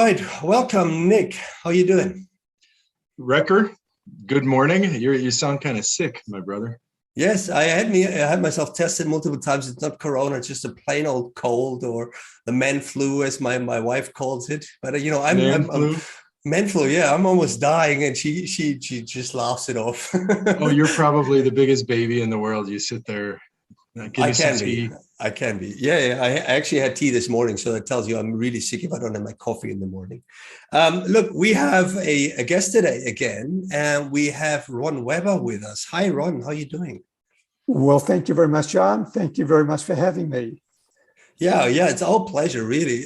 right, welcome, Nick. How you doing? Wrecker, good morning. You sound kind of sick, my brother. Yes, I had myself tested multiple times. It's not corona, it's just a plain old cold or the man flu, as my wife calls it. But Man I'm flu. man flu. Yeah, I'm almost dying, and she just laughs it off. Oh, you're probably the biggest baby in the world. You sit there, give I me some can be. tea. I can be. Yeah. I actually had tea this morning, so that tells you I'm really sick if I don't have my coffee in the morning. Look, we have a guest today again, and we have Ron Weber with us. Hi, Ron. How you doing? Well, thank you very much, John. Thank you very much for having me. Yeah, it's our pleasure, really.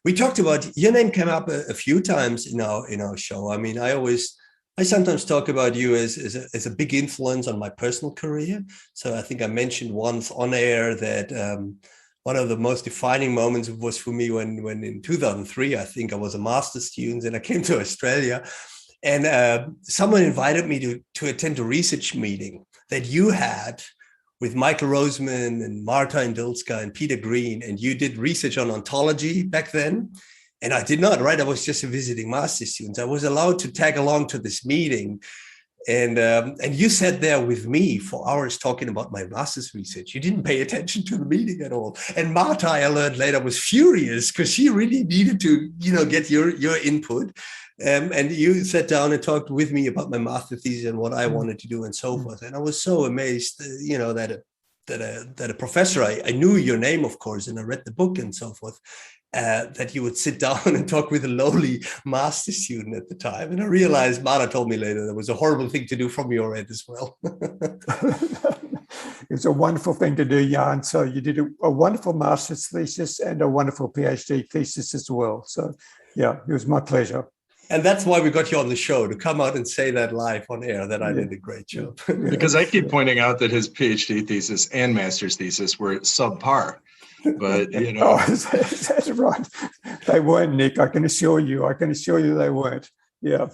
We talked about your name came up a few times in our show. I mean, I sometimes talk about you as a big influence on my personal career. So I think I mentioned once on air that one of the most defining moments was for me when in 2003, I think I was a master's student and I came to Australia, and someone invited me to attend a research meeting that you had with Michael Roseman and Marta Indulska and Peter Green, and you did research on ontology back then. And I did not, right? I was just a visiting master student. I was allowed to tag along to this meeting. And you sat there with me for hours talking about my master's research. You didn't pay attention to the meeting at all. And Marta, I learned later, was furious because she really needed to, get your input. And you sat down and talked with me about my master thesis and what I wanted to do and so forth. And I was so amazed, that a professor, I knew your name, of course, and I read the book and so forth, that you would sit down and talk with a lowly master student at the time. And I realized, Mara told me later, that was a horrible thing to do from your end as well. It's a wonderful thing to do, Jan. So you did a wonderful master's thesis and a wonderful PhD thesis as well. So yeah, it was my pleasure. And that's why we got you on the show, to come out and say that live on air, that I did a great job. Because I keep pointing out that his PhD thesis and master's thesis were subpar. But, Oh, that's right. They weren't, Nick. I can assure you they weren't. Yeah.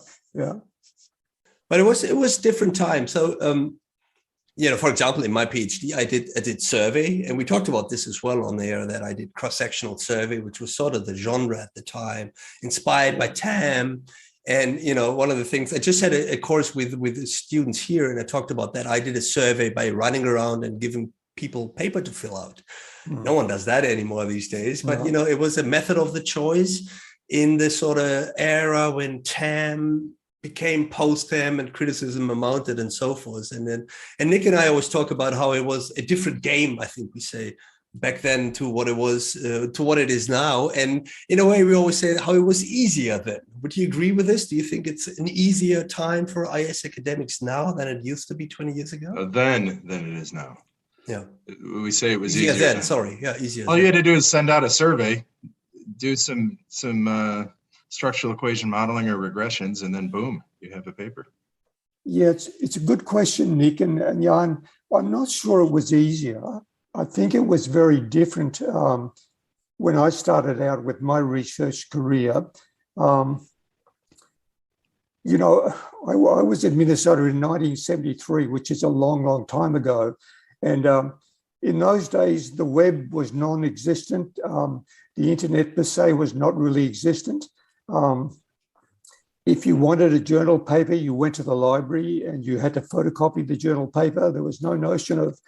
But it was different time. So, for example, in my PhD, I did survey, and we talked about this as well on there, that I did cross-sectional survey, which was sort of the genre at the time, inspired by TAM. And, one of the things, I just had a course with the students here, and I talked about that. I did a survey by running around and giving people paper to fill out. No one does that anymore these days, but, it was a method of the choice in this sort of era when TAM became post-TAM and criticism mounted and so forth. And Nick and I always talk about how it was a different game, I think we say, back then to what it was, to what it is now. And in a way, we always say how it was easier then. Would you agree with this? Do you think it's an easier time for IS academics now than it used to be 20 years ago? Then than it is now. Yeah. We say it was easier then. Sorry. Yeah, easier. All you had to do is send out a survey, do some structural equation modeling or regressions, and then boom, you have a paper. Yeah, it's a good question, Nick. And Jan, I'm not sure it was easier. I think it was very different when I started out with my research career. I was in Minnesota in 1973, which is a long, long time ago. And in those days, the web was non-existent. The internet per se was not really existent. If you wanted a journal paper, you went to the library and you had to photocopy the journal paper. There was no notion of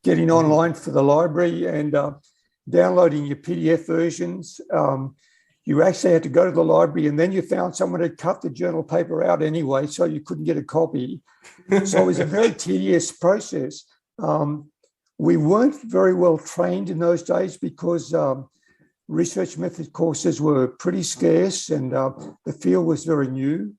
getting online for the library and downloading your PDF versions. You actually had to go to the library, and then you found someone had cut the journal paper out anyway, so you couldn't get a copy. So it was a very tedious process. We weren't very well trained in those days because research method courses were pretty scarce, and the field was very new.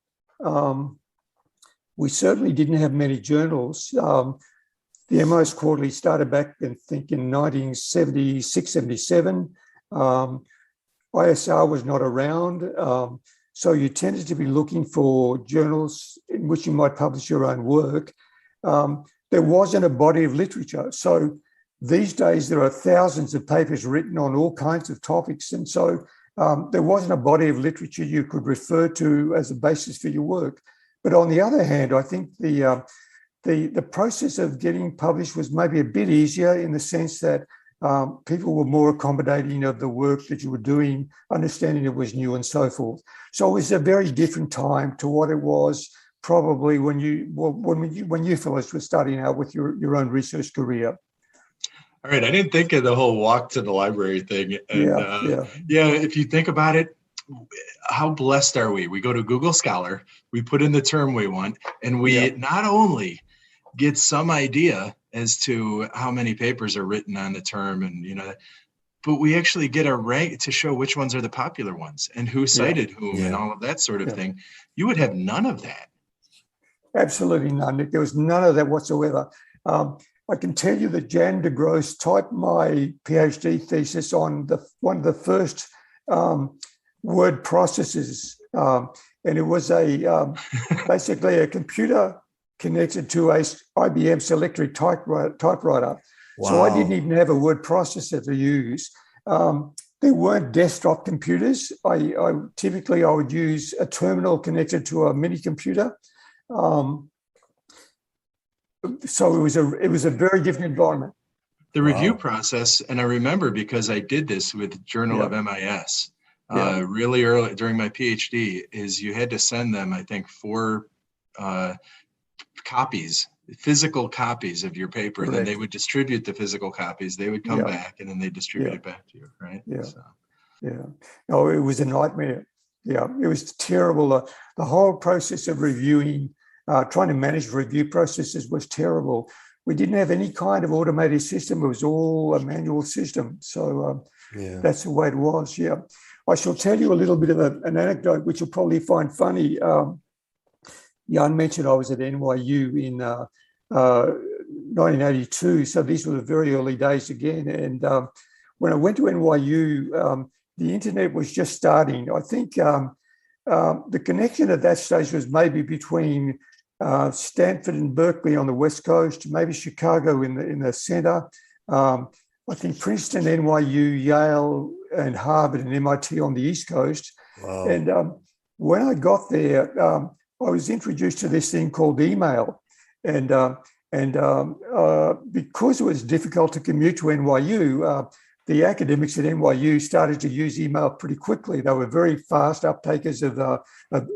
We certainly didn't have many journals. The MOS Quarterly started back, I think, in 1976, 77. ISR was not around. So you tended to be looking for journals in which you might publish your own work. There wasn't a body of literature. So these days, there are thousands of papers written on all kinds of topics. And so there wasn't a body of literature you could refer to as a basis for your work. But on the other hand, I think the process of getting published was maybe a bit easier in the sense that people were more accommodating of the work that you were doing, understanding it was new and so forth. So it was a very different time to what it was probably when you fellows were starting out with your own research career. All right, I didn't think of the whole walk to the library thing. And Yeah. If you think about it, how blessed are we? We go to Google Scholar, we put in the term we want, and we not only get some idea as to how many papers are written on the term, and but we actually get a rank to show which ones are the popular ones and who cited whom and all of that sort of thing. You would have none of that. Absolutely none. There was none of that whatsoever. I can tell you that Jan de Groot typed my PhD thesis on one of the first word processors, and it was basically a computer connected to a IBM Selectric typewriter. Wow. So I didn't even have a word processor to use. There weren't desktop computers. I typically would use a terminal connected to a mini computer. So it was a very different environment. The review process, and I remember because I did this with Journal of MIS really early during my PhD, is you had to send them, I think, 4 copies, physical copies of your paper. Correct. Then they would distribute the physical copies. They would come back and then they distribute it back to you, right? Yeah. So. Yeah. No, it was a nightmare. Yeah, it was terrible. The whole process of reviewing, trying to manage review processes was terrible. We didn't have any kind of automated system. It was all a manual system. So that's the way it was, I shall tell you a little bit of an anecdote, which you'll probably find funny. Jan mentioned I was at NYU in 1982. So these were the very early days again. And when I went to NYU, the internet was just starting. I think the connection at that stage was maybe between Stanford and Berkeley on the West Coast, maybe Chicago in the center. I think Princeton, NYU, Yale, and Harvard and MIT on the East Coast. Wow. And when I got there, I was introduced to this thing called email. And because it was difficult to commute to NYU, the academics at NYU started to use email pretty quickly. They were very fast uptakers of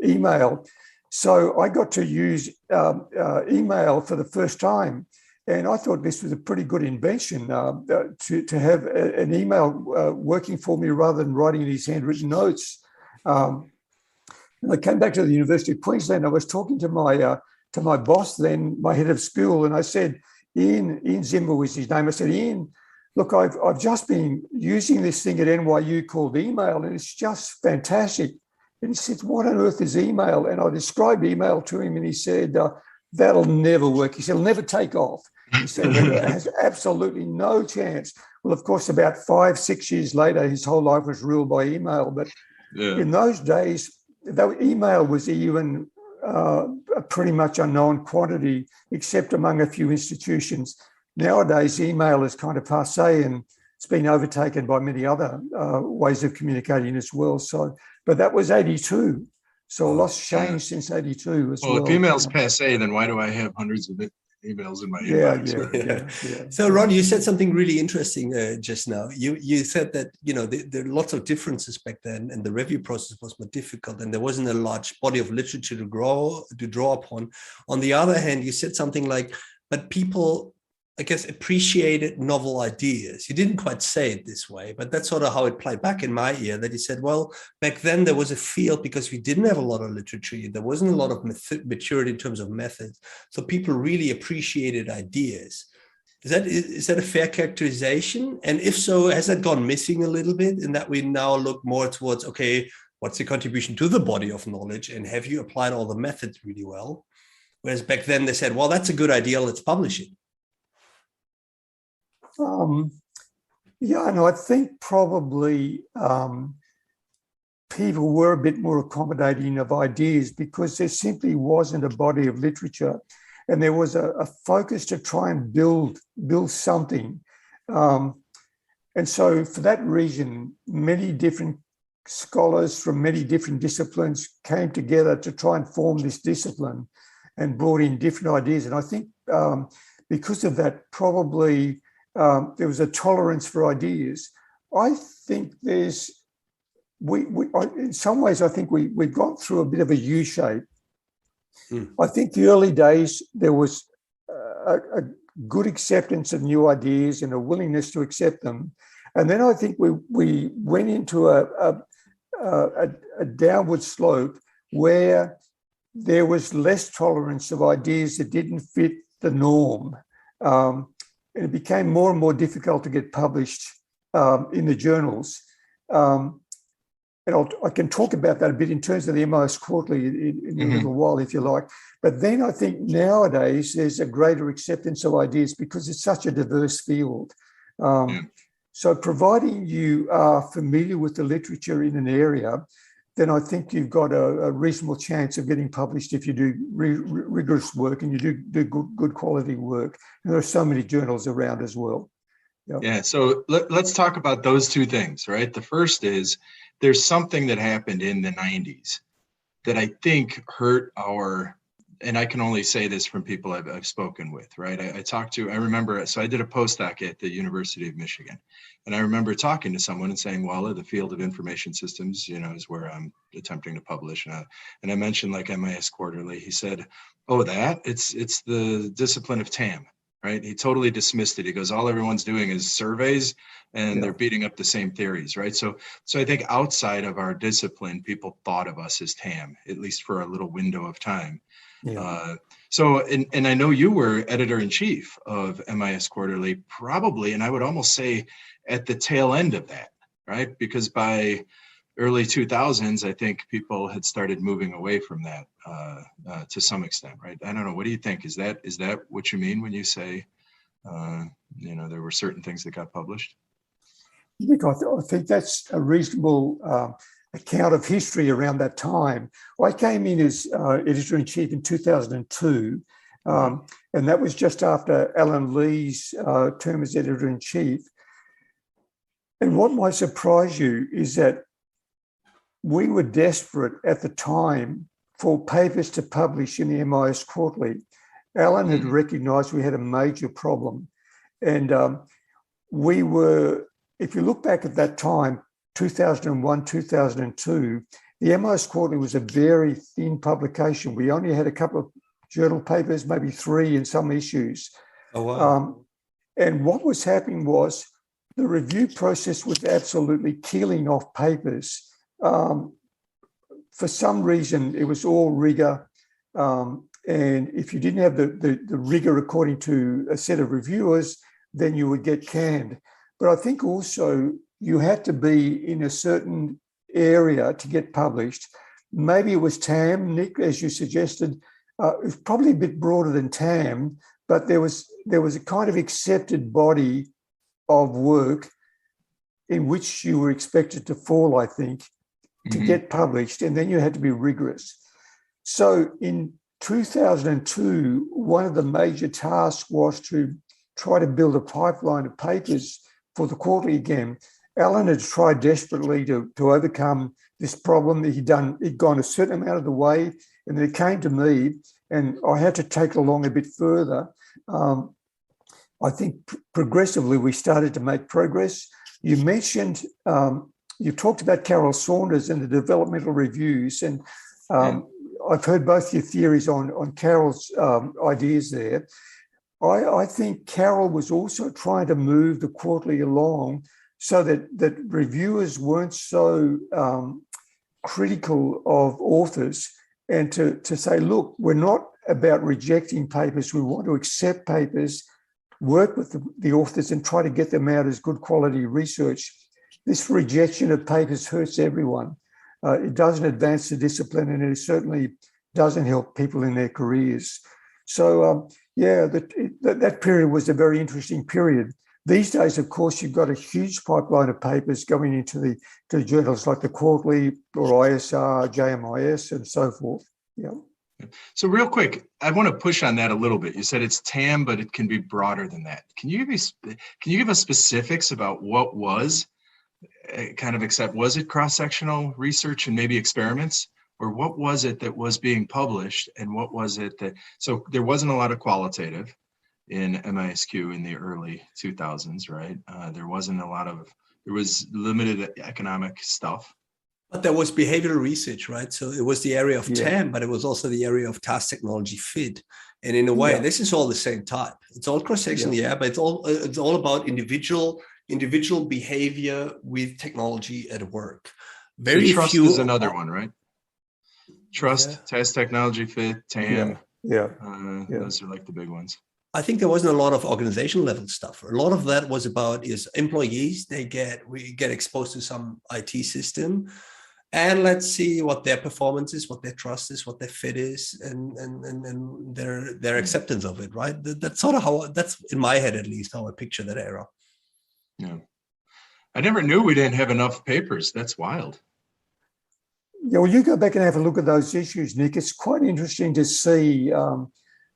email. So I got to use email for the first time. And I thought this was a pretty good invention to have an email working for me rather than writing these handwritten notes. And I came back to the University of Queensland. I was talking to my boss then, my head of school, and I said, Ian Zimmer was his name. I said, Ian, look, I've just been using this thing at NYU called email, and it's just fantastic. And he said, what on earth is email? And I described email to him, and he said, that'll never work. He said, it'll never take off. He said, it has absolutely no chance. Well, of course, about 5-6 years later, his whole life was ruled by email. But in those days, though email was even a pretty much unknown quantity, except among a few institutions. Nowadays, email is kind of passé, and it's been overtaken by many other ways of communicating as well. So, but that was 82. So a lot's changed since 82 as well. Well, if email's passé, then why do I have hundreds of emails in my inbox? So, Ron, you said something really interesting just now. You said that there are lots of differences back then, and the review process was more difficult, and there wasn't a large body of literature to draw upon. On the other hand, you said something like, but people, I guess, appreciated novel ideas. You didn't quite say it this way, but that's sort of how it played back in my ear, that he said, well, back then there was a field because we didn't have a lot of literature. There wasn't a lot of maturity in terms of methods. So people really appreciated ideas. Is that a fair characterization? And if so, has that gone missing a little bit in that we now look more towards, okay, what's the contribution to the body of knowledge? And have you applied all the methods really well? Whereas back then they said, well, that's a good idea, let's publish it. I think probably people were a bit more accommodating of ideas because there simply wasn't a body of literature, and there was a focus to try and build something. And so for that reason, many different scholars from many different disciplines came together to try and form this discipline and brought in different ideas. And I think because of that, probably there was a tolerance for ideas. I think in some ways, I think we got through a bit of a U shape. I think the early days, there was a good acceptance of new ideas and a willingness to accept them. And then I think we went into a downward slope where there was less tolerance of ideas that didn't fit the norm. And it became more and more difficult to get published in the journals. And I can talk about that a bit in terms of the MIS Quarterly in a little while, if you like. But then I think nowadays there's a greater acceptance of ideas because it's such a diverse field. So providing you are familiar with the literature in an area, then I think you've got a reasonable chance of getting published if you do rigorous work and you do good quality work. And there are so many journals around as well. Yep. Yeah, so let's talk about those two things, right? The first is there's something that happened in the 90s that I think hurt and I can only say this from people I've spoken with, right? I remember, so I did a postdoc at the University of Michigan, and I remember talking to someone and saying, well, the field of information systems, is where I'm attempting to publish. And I mentioned like MIS Quarterly. He said, oh, it's the discipline of TAM. Right? He totally dismissed it. He goes, all everyone's doing is surveys and they're beating up the same theories, right? So I think outside of our discipline, people thought of us as TAM, at least for a little window of time. Yeah. And I know you were editor-in-chief of MIS Quarterly, probably, and I would almost say at the tail end of that, right? Because by early 2000s, I think people had started moving away from that to some extent, right? I don't know. What do you think? Is that what you mean when you say, there were certain things that got published? I think that's a reasonable account of history around that time. I came in as editor-in-chief in 2002, and that was just after Alan Lee's term as editor-in-chief. And what might surprise you is that we were desperate at the time for papers to publish in the MIS Quarterly. Alan had recognised we had a major problem. And we were, if you look back at that time, 2001, 2002, the MIS Quarterly was a very thin publication. We only had a couple of journal papers, maybe 3 in some issues. Oh, wow. And what was happening was the review process was absolutely killing off papers. For some reason, it was all rigor. And if you didn't have the rigor according to a set of reviewers, then you would get canned. But I think also you had to be in a certain area to get published. Maybe it was TAM, Nick, as you suggested. It was probably a bit broader than TAM, but there was a kind of accepted body of work in which you were expected to fall, I think, to get published, and then you had to be rigorous. So in 2002, one of the major tasks was to try to build a pipeline of papers for the quarterly again. Alan had tried desperately to overcome this problem. He'd gone a certain amount of the way, and then it came to me, and I had to take it along a bit further. I think progressively we started to make progress. You mentioned, you talked about Carol Saunders and the developmental reviews, and I've heard both your theories on Carol's ideas there. I think Carol was also trying to move the quarterly along so that reviewers weren't so critical of authors, and to say, look, we're not about rejecting papers. We want to accept papers, work with the authors and try to get them out as good quality research. This rejection of papers hurts everyone. It doesn't advance the discipline, and it certainly doesn't help people in their careers. So, that period was a very interesting period. These days, of course, you've got a huge pipeline of papers going into the journals like the Quarterly or ISR, JMIS, and so forth. Yeah. So real quick, I want to push on that a little bit. You said it's TAM, but it can be broader than that. Can you give us specifics about what was was it cross-sectional research and maybe experiments, or what was it that was being published, and what was it that, so there wasn't a lot of qualitative, in MISQ in the early 2000s, right? There was limited economic stuff. But there was behavioral research, right? So it was the area of Yeah. TAM, but it was also the area of task technology fit. And in a way, Yeah. this is all the same type. It's all cross-sectional, yeah, but it's all about individual behavior with technology at work. Very so trust few is another one, right? Trust, yeah. task technology fit, TAM. Yeah. Those are like the big ones. I think there wasn't a lot of organizational level stuff. A lot of that was about is employees, we get exposed to some IT system, and let's see what their performance is, what their trust is, what their fit is, and their acceptance of it, right? That's sort of that's in my head, at least, how I picture that era. Yeah. I never knew we didn't have enough papers. That's wild. Yeah, well, you go back and have a look at those issues, Nick. It's quite interesting to see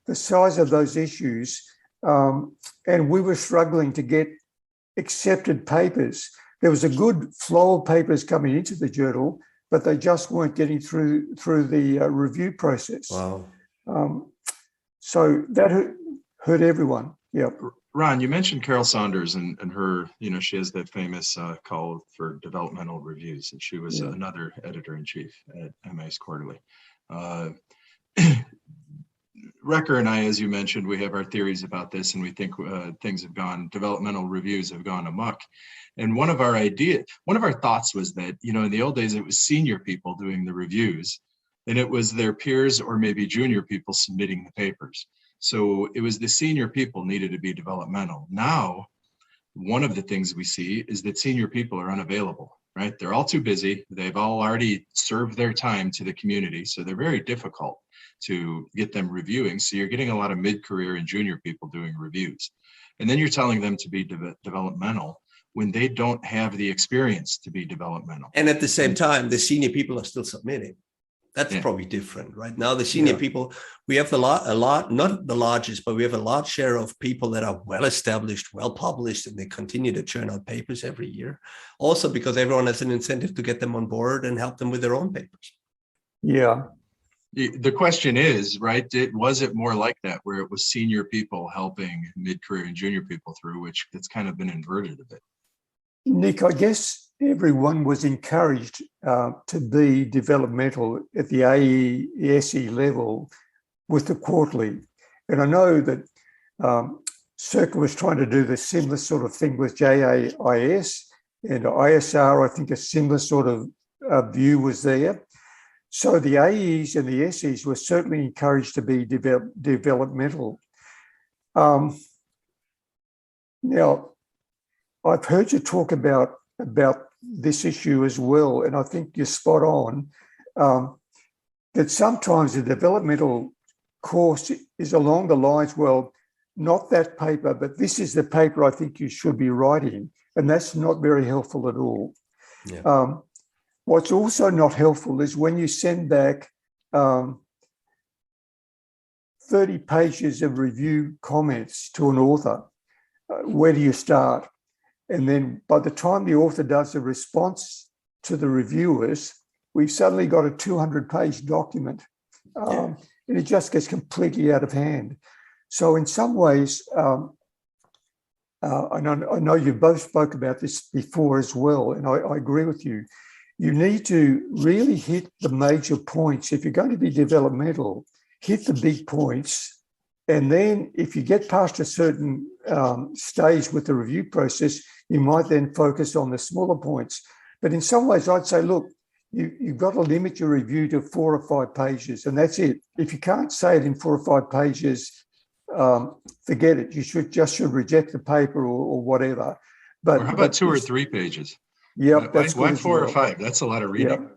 the size of those issues. And we were struggling to get accepted papers. There was a good flow of papers coming into the journal, but they just weren't getting through the review process. Wow. So that hurt everyone. Yeah. Ron, you mentioned Carol Saunders and her, she has that famous call for developmental reviews, and she was another editor-in-chief at MIS Quarterly. Recker and I, as you mentioned, we have our theories about this, and we think developmental reviews have gone amok. And one of our thoughts was that, in the old days, it was senior people doing the reviews, and it was their peers or maybe junior people submitting the papers. So it was the senior people needed to be developmental. Now, one of the things we see is that senior people are unavailable, right? They're all too busy. They've all already served their time to the community. So they're very difficult to get them reviewing. So you're getting a lot of mid-career and junior people doing reviews. And then you're telling them to be developmental when they don't have the experience to be developmental. And at the same time, the senior people are still submitting. That's probably different, right? Now, the senior people, we have a lot, not the largest, but we have a large share of people that are well-established, well-published, and they continue to churn out papers every year. Also because everyone has an incentive to get them on board and help them with their own papers. Yeah. The question is, right, was it more like that, where it was senior people helping mid-career and junior people through, which it's kind of been inverted a bit? Nick, I guess everyone was encouraged to be developmental at the AESE level with the quarterly. And I know that Circa was trying to do the similar sort of thing with JAIS, and ISR, I think a similar sort of view was there. So the AEs and the SEs were certainly encouraged to be developmental. Now, I've heard you talk about this issue as well, and I think you're spot on, that sometimes the developmental course is along the lines, well, not that paper, but this is the paper I think you should be writing, and that's not very helpful at all. Yeah. What's also not helpful is when you send back 30 pages of review comments to an author, where do you start? And then by the time the author does a response to the reviewers, we've suddenly got a 200-page document, and it just gets completely out of hand. So in some ways, I know you both spoke about this before as well, and I agree with you. You need to really hit the major points. If you're going to be developmental, hit the big points. And then if you get past a certain stage with the review process, you might then focus on the smaller points. But in some ways, I'd say, look, you've got to limit your review to 4 or 5 pages, and that's it. If you can't say it in 4 or 5 pages, forget it. You should reject the paper or whatever. But or how about 2 or 3 pages? Yeah, that's why 4 or 5? That's a lot of reading.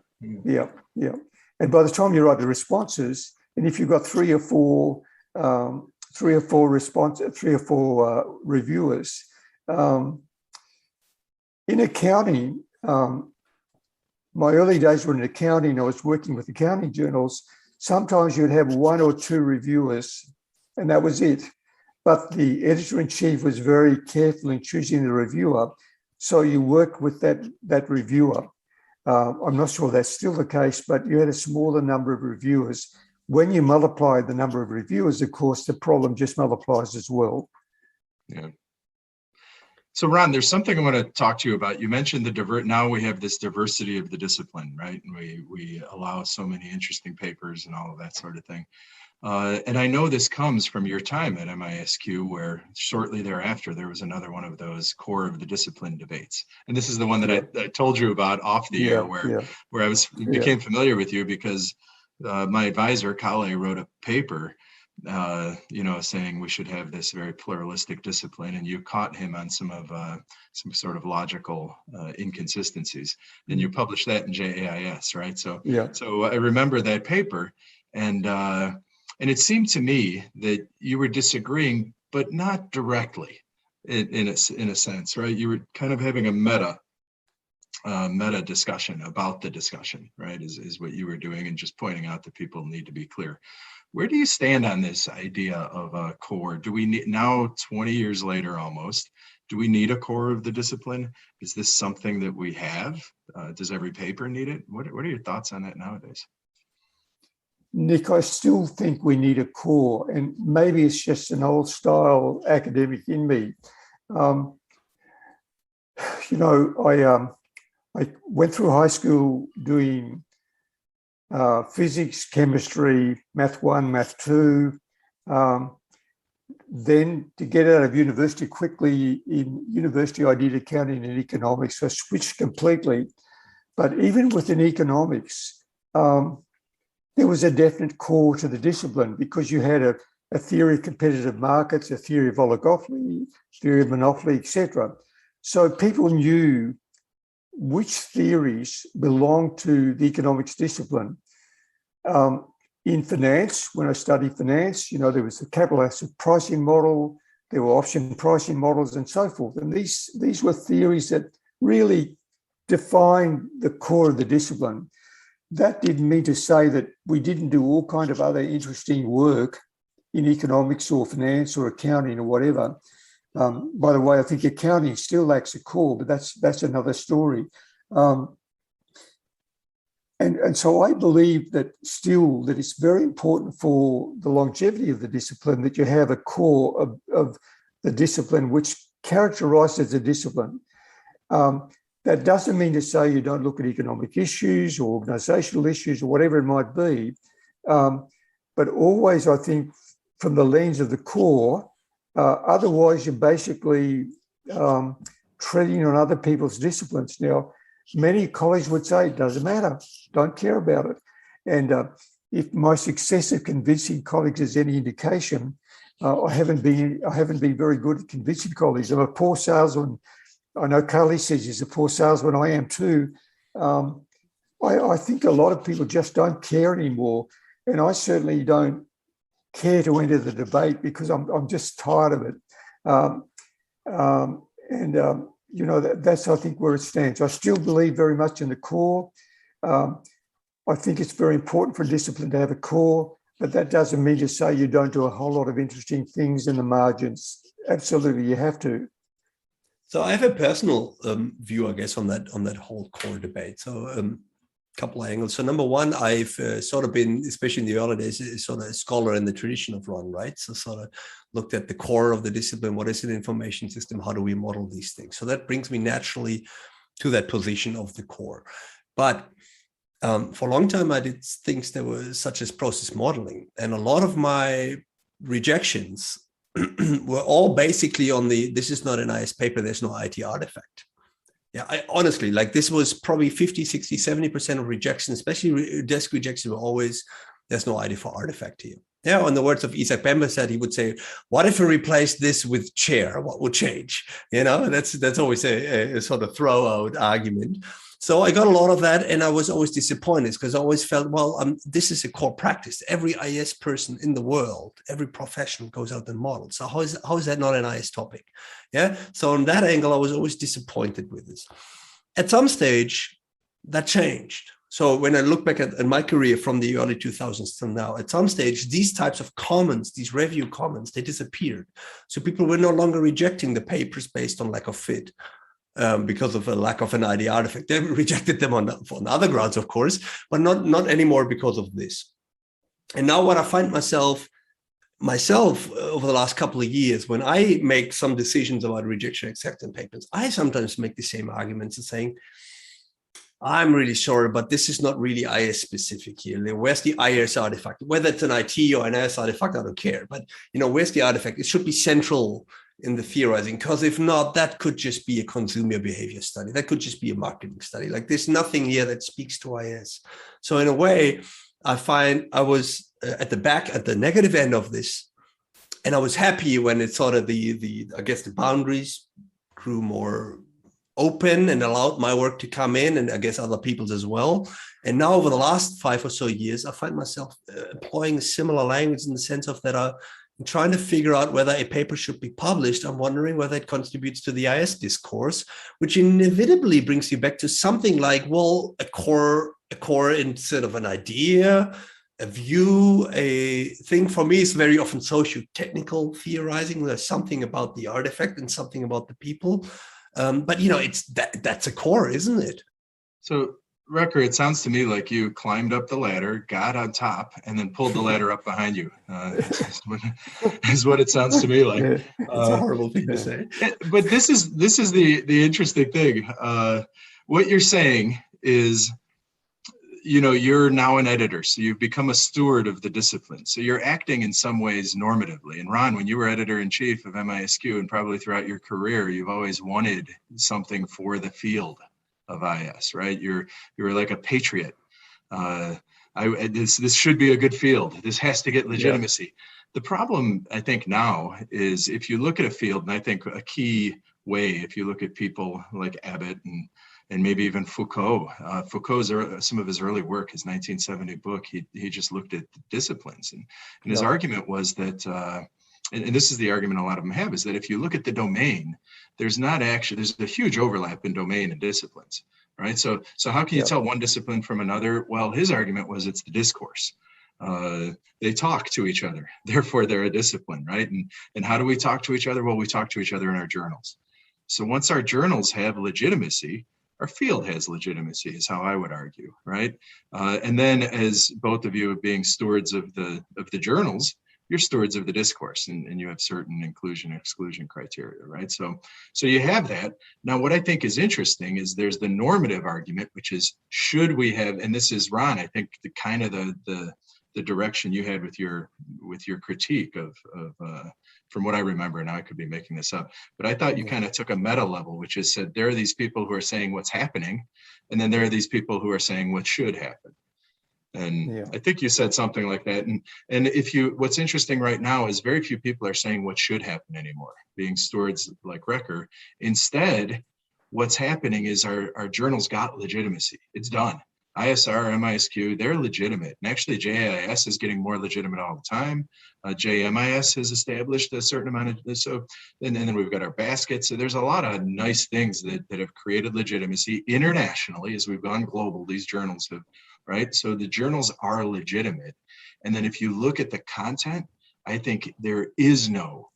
Yeah. And by the time you write the responses, and if you've got 3 or 4 reviewers. In accounting, my early days were in accounting. I was working with accounting journals. Sometimes you'd have 1 or 2 reviewers, and that was it. But the editor-in-chief was very careful in choosing the reviewer. So you worked with that reviewer. I'm not sure that's still the case, but you had a smaller number of reviewers, when you multiply the number of reviewers, of course, the problem just multiplies as well. Yeah. So Ron, there's something I want to talk to you about. You mentioned now we have this diversity of the discipline, right? And we allow so many interesting papers and all of that sort of thing. And I know this comes from your time at MISQ, where shortly thereafter, there was another one of those core of the discipline debates. And this is the one that I told you about off the air, where I became familiar with you because my advisor, Kale, wrote a paper saying we should have this very pluralistic discipline, and you caught him on some sort of logical inconsistencies, and you published that in JAIS, right? So I remember that paper, and it seemed to me that you were disagreeing, but not directly, in a sense, right? You were kind of having a meta discussion about the discussion, right? Is what you were doing, and just pointing out that people need to be clear. Where do you stand on this idea of a core? Do we need, now 20 years later almost, do we need a core of the discipline? Is this something that we have? Does every paper need it? What are your thoughts on that nowadays? Nick, I still think we need a core, and maybe it's just an old style academic in me. I went through high school doing physics, chemistry, math 1, math 2. Then to get out of university quickly, in university I did accounting and economics, so I switched completely. But even within economics, there was a definite core to the discipline, because you had a theory of competitive markets, a theory of oligopoly, theory of monopoly, etc. So people knew which theories belong to the economics discipline. In finance, when I studied finance, there was the capital asset pricing model, there were option pricing models, and so forth. And these were theories that really defined the core of the discipline. That didn't mean to say that we didn't do all kind of other interesting work in economics or finance or accounting or whatever. By the way, I think accounting still lacks a core, but that's another story. And so I believe that it's very important for the longevity of the discipline that you have a core of the discipline which characterizes the discipline. That doesn't mean to say you don't look at economic issues or organizational issues or whatever it might be. But always, I think, from the lens of the core, otherwise you're basically treading on other people's disciplines. Now, many colleagues would say, it doesn't matter, don't care about it. And if my success of convincing colleagues is any indication, I haven't been very good at convincing colleagues. I'm a poor salesman. I know Carly says he's a poor salesman. I am too. I think a lot of people just don't care anymore. And I certainly don't care to enter the debate because I'm just tired of it. That's, I think, where it stands. I still believe very much in the core. I think it's very important for discipline to have a core, but that doesn't mean to say you don't do a whole lot of interesting things in the margins. Absolutely, you have to. So I have a personal view, I guess, on that whole core debate. So a couple of angles. So number one, I've sort of been, especially in the early days, sort of a scholar in the tradition of Ron, right? So sort of looked at the core of the discipline. What is an information system? How do we model these things? So that brings me naturally to that position of the core. But for a long time, I did things that were such as process modeling. And a lot of my rejections were all basically on this is not an IS paper, there's no IT artifact. Yeah, I honestly, this was probably 50, 60, 70% of rejections, especially desk rejections, were always, there's no ID for artifact here. Yeah, in the words of Isaac Bember said, he would say, what if we replace this with chair? What would change? That's always a sort of throw out argument. So I got a lot of that, and I was always disappointed because I always felt, this is a core practice. Every IS person in the world, every professional goes out and models. So how is that not an IS topic? Yeah. So on that angle, I was always disappointed with this. At some stage, that changed. So when I look back at my career from the early 2000s till now, at some stage, these types of comments, these review comments, they disappeared. So people were no longer rejecting the papers based on lack of fit. Because of a lack of an ID artifact. They rejected them on other grounds, of course, but not anymore because of this. And now what I find myself over the last couple of years, when I make some decisions about rejection acceptance papers, I sometimes make the same arguments and saying, I'm really sorry, but this is not really IS specific here. Where's the IS artifact? Whether it's an IT or an IS artifact, I don't care. But where's the artifact? It should be central in the theorizing, because if not, that could just be a consumer behavior study. That could just be a marketing study. Like, there's nothing here that speaks to IS. So in a way, I find I was at the negative end of this, and I was happy when it sort of the boundaries grew more open and allowed my work to come in, and I guess other people's as well. And now over the last 5 or so years, I find myself employing a similar language in the sense of that I'm trying to figure out whether a paper should be published. I'm wondering whether it contributes to the IS discourse, which inevitably brings you back to something like, well, a core instead of an idea, a view, a thing. For me, is very often socio-technical theorizing. There's something about the artifact and something about the people. But it's that's a core, isn't it? So, Rucker, it sounds to me like you climbed up the ladder, got on top, and then pulled the ladder up behind you. Is what it sounds to me like. It's a horrible thing to say. But this is the interesting thing. What you're saying is, you're now an editor, so you've become a steward of the discipline. So you're acting in some ways normatively. And Ron, when you were editor-in-chief of MISQ, and probably throughout your career, you've always wanted something for the field of IS, right? You were like a patriot. This should be a good field. This has to get legitimacy. Yeah. The problem, I think, now is if you look at a field, and I think a key way, if you look at people like Abbott and maybe even Foucault. Foucault's some of his early work, his 1970 book, he just looked at disciplines, and his argument was that, and this is the argument a lot of them have, is that if you look at the domain, there's a huge overlap in domain and disciplines, right? So how can you tell one discipline from another? Well, his argument was it's the discourse. They talk to each other, therefore they're a discipline, right? And how do we talk to each other? Well, we talk to each other in our journals. So once our journals have legitimacy, our field has legitimacy, is how I would argue, right? And then, as both of you being stewards of the journals, you're stewards of the discourse, and you have certain inclusion and exclusion criteria, right? So you have that. Now, what I think is interesting is there's the normative argument, which is, should we have? And this is, Ron, I think the kind of the direction you had with your critique of from what I remember. Now I could be making this up, but I thought you kind of took a meta level, which is said there are these people who are saying what's happening, and then there are these people who are saying what should happen. And I think you said something like that. And what's interesting right now is very few people are saying what should happen anymore, being stewards like Recker. Instead, what's happening is our journals got legitimacy. It's done. ISR, MISQ, they're legitimate. And actually, JAIS is getting more legitimate all the time. JMIS has established a certain amount of this. So, and then we've got our basket. So there's a lot of nice things that have created legitimacy internationally. As we've gone global, these journals have, right? So the journals are legitimate. And then if you look at the content, I think there is no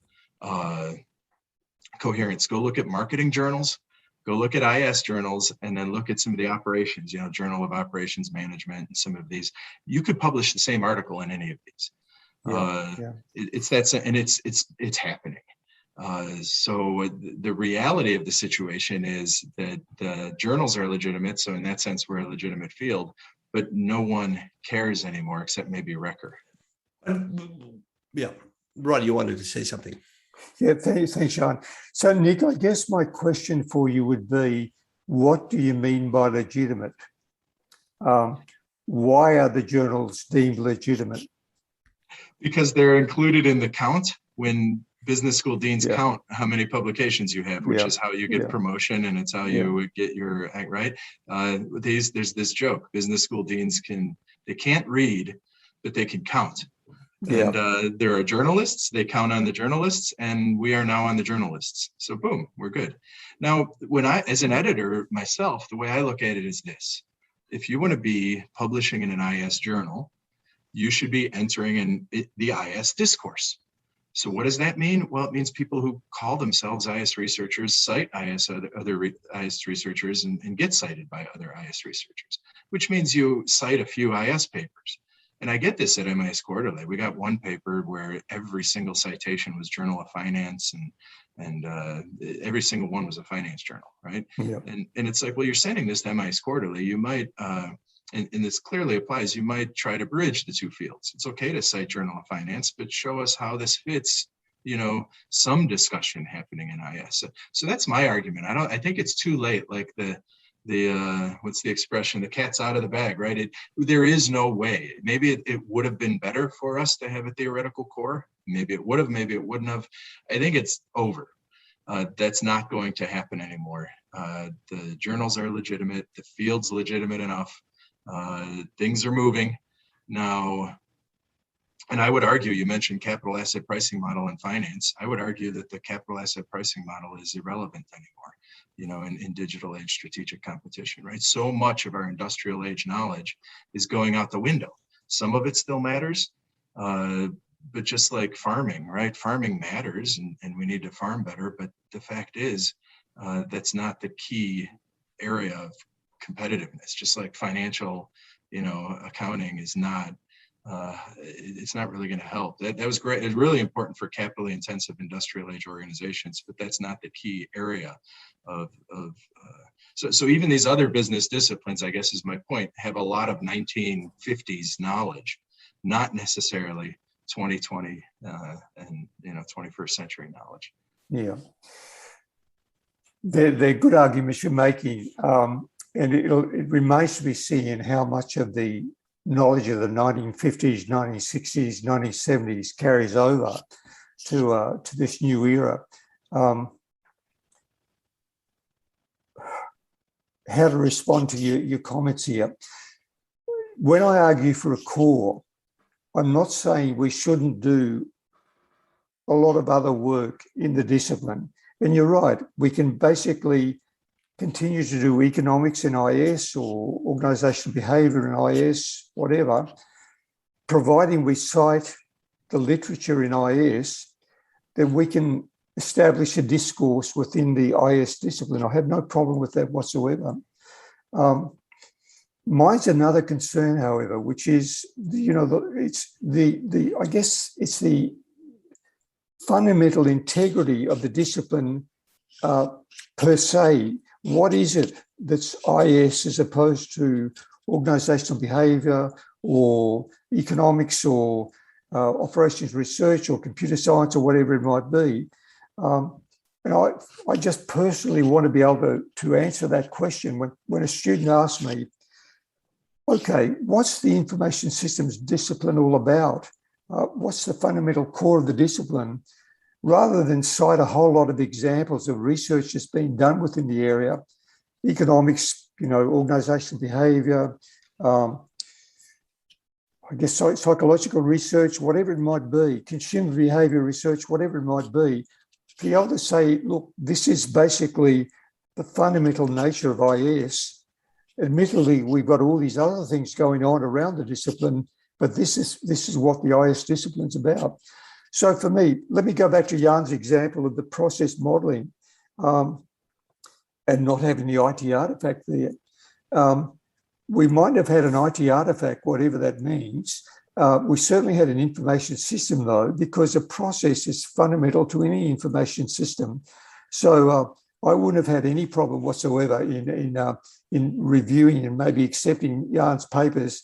coherence. Go look at marketing journals. Go look at IS journals, and then look at some of the operations, Journal of Operations Management and some of these. You could publish the same article in any of these. It's that, and it's happening. So the reality of the situation is that the journals are legitimate. So in that sense, we're a legitimate field, but no one cares anymore except maybe Recker. Yeah. Rod, you wanted to say something. Yeah, thanks, Sean. So, Nick, I guess my question for you would be, what do you mean by legitimate? Why are the journals deemed legitimate? Because they're included in the count when business school deans count how many publications you have, which is how you get promotion, and it's how you get your, right? There's this joke, business school deans they can't read, but they can count. And there are journalists, they count on the journalists, and we are now on the journalists. So boom, we're good. Now, as an editor myself, the way I look at it is this. If you want to be publishing in an IS journal, you should be entering in the IS discourse. So what does that mean? Well, it means people who call themselves IS researchers cite other IS researchers and get cited by other IS researchers, which means you cite a few IS papers. And I get this at MIS Quarterly. We got one paper where every single citation was Journal of Finance, and every single one was a finance journal, right? Yeah. And it's like, well, you're sending this to MIS Quarterly. You might, and this clearly applies, you might try to bridge the two fields. It's okay to cite Journal of Finance, but show us how this fits, some discussion happening in IS. So that's my argument. I think it's too late. Like the what's the expression? The cat's out of the bag, right? There is no way. Maybe it would have been better for us to have a theoretical core. Maybe it would have, maybe it wouldn't have. I think it's over. That's not going to happen anymore. The journals are legitimate. The field's legitimate enough. Things are moving now. And I would argue, you mentioned capital asset pricing model in finance. I would argue that the capital asset pricing model is irrelevant anymore, in digital age strategic competition, right? So much of our industrial age knowledge is going out the window. Some of it still matters, but just like farming, right? Farming matters and we need to farm better. But the fact is, that's not the key area of competitiveness. Just like financial, accounting is not, it's not really going to help. That was great. It's really important for capitally intensive industrial age organizations, but that's not the key area so even these other business disciplines, I guess is my point, have a lot of 1950s knowledge, not necessarily 2020 and 21st century knowledge. Yeah. They're good arguments you're making. And it remains to be seen how much of the knowledge of the 1950s, 1960s, 1970s carries over to this new era. How to respond to your comments here. When I argue for a core, I'm not saying we shouldn't do a lot of other work in the discipline. And you're right, we can basically continue to do economics in IS or organizational behavior in IS, whatever, providing we cite the literature in IS, then we can establish a discourse within the IS discipline. I have no problem with that whatsoever. Mine's another concern, however, which is, it's the fundamental integrity of the discipline per se. What is it that's IS as opposed to organizational behavior or economics or operations research or computer science or whatever it might be? And I just personally want to be able to answer that question when a student asks me, okay, what's the information systems discipline all about? What's the fundamental core of the discipline? Rather than cite a whole lot of examples of research that's been done within the area, economics, organizational behavior, I guess psychological research, whatever it might be, consumer behavior research, whatever it might be, to be able to say, look, this is basically the fundamental nature of IS. Admittedly, we've got all these other things going on around the discipline, but this is what the IS discipline's about. So for me, let me go back to Jan's example of the process modelling and not having the IT artifact there. We might have had an IT artifact, whatever that means. We certainly had an information system, though, because a process is fundamental to any information system. So I wouldn't have had any problem whatsoever in reviewing and maybe accepting Jan's papers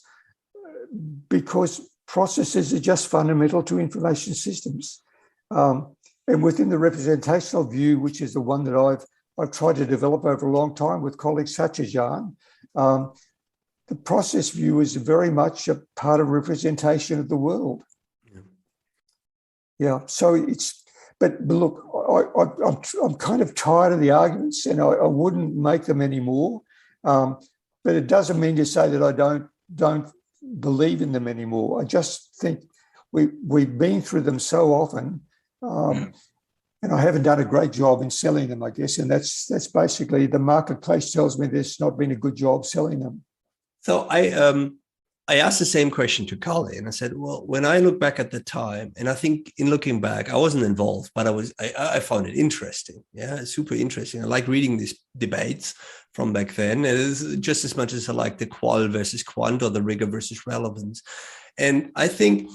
because processes are just fundamental to information systems. And within the representational view, which is the one that I've tried to develop over a long time with colleagues such as Jan, the process view is very much a part of representation of the world. Yeah. So but look, I'm kind of tired of the arguments, and I wouldn't make them anymore. But it doesn't mean to say that I don't believe in them anymore. I just think we've been through them so often, and I haven't done a great job in selling them, I guess. And that's basically the marketplace tells me there's not been a good job selling them. So I asked the same question to Kali, and I said, well, when I look back at the time, and I think in looking back, I wasn't involved, but I found it interesting. Yeah, super interesting. I like reading these debates from back then. It is just as much as I like the qual versus quant or the rigor versus relevance. And I think,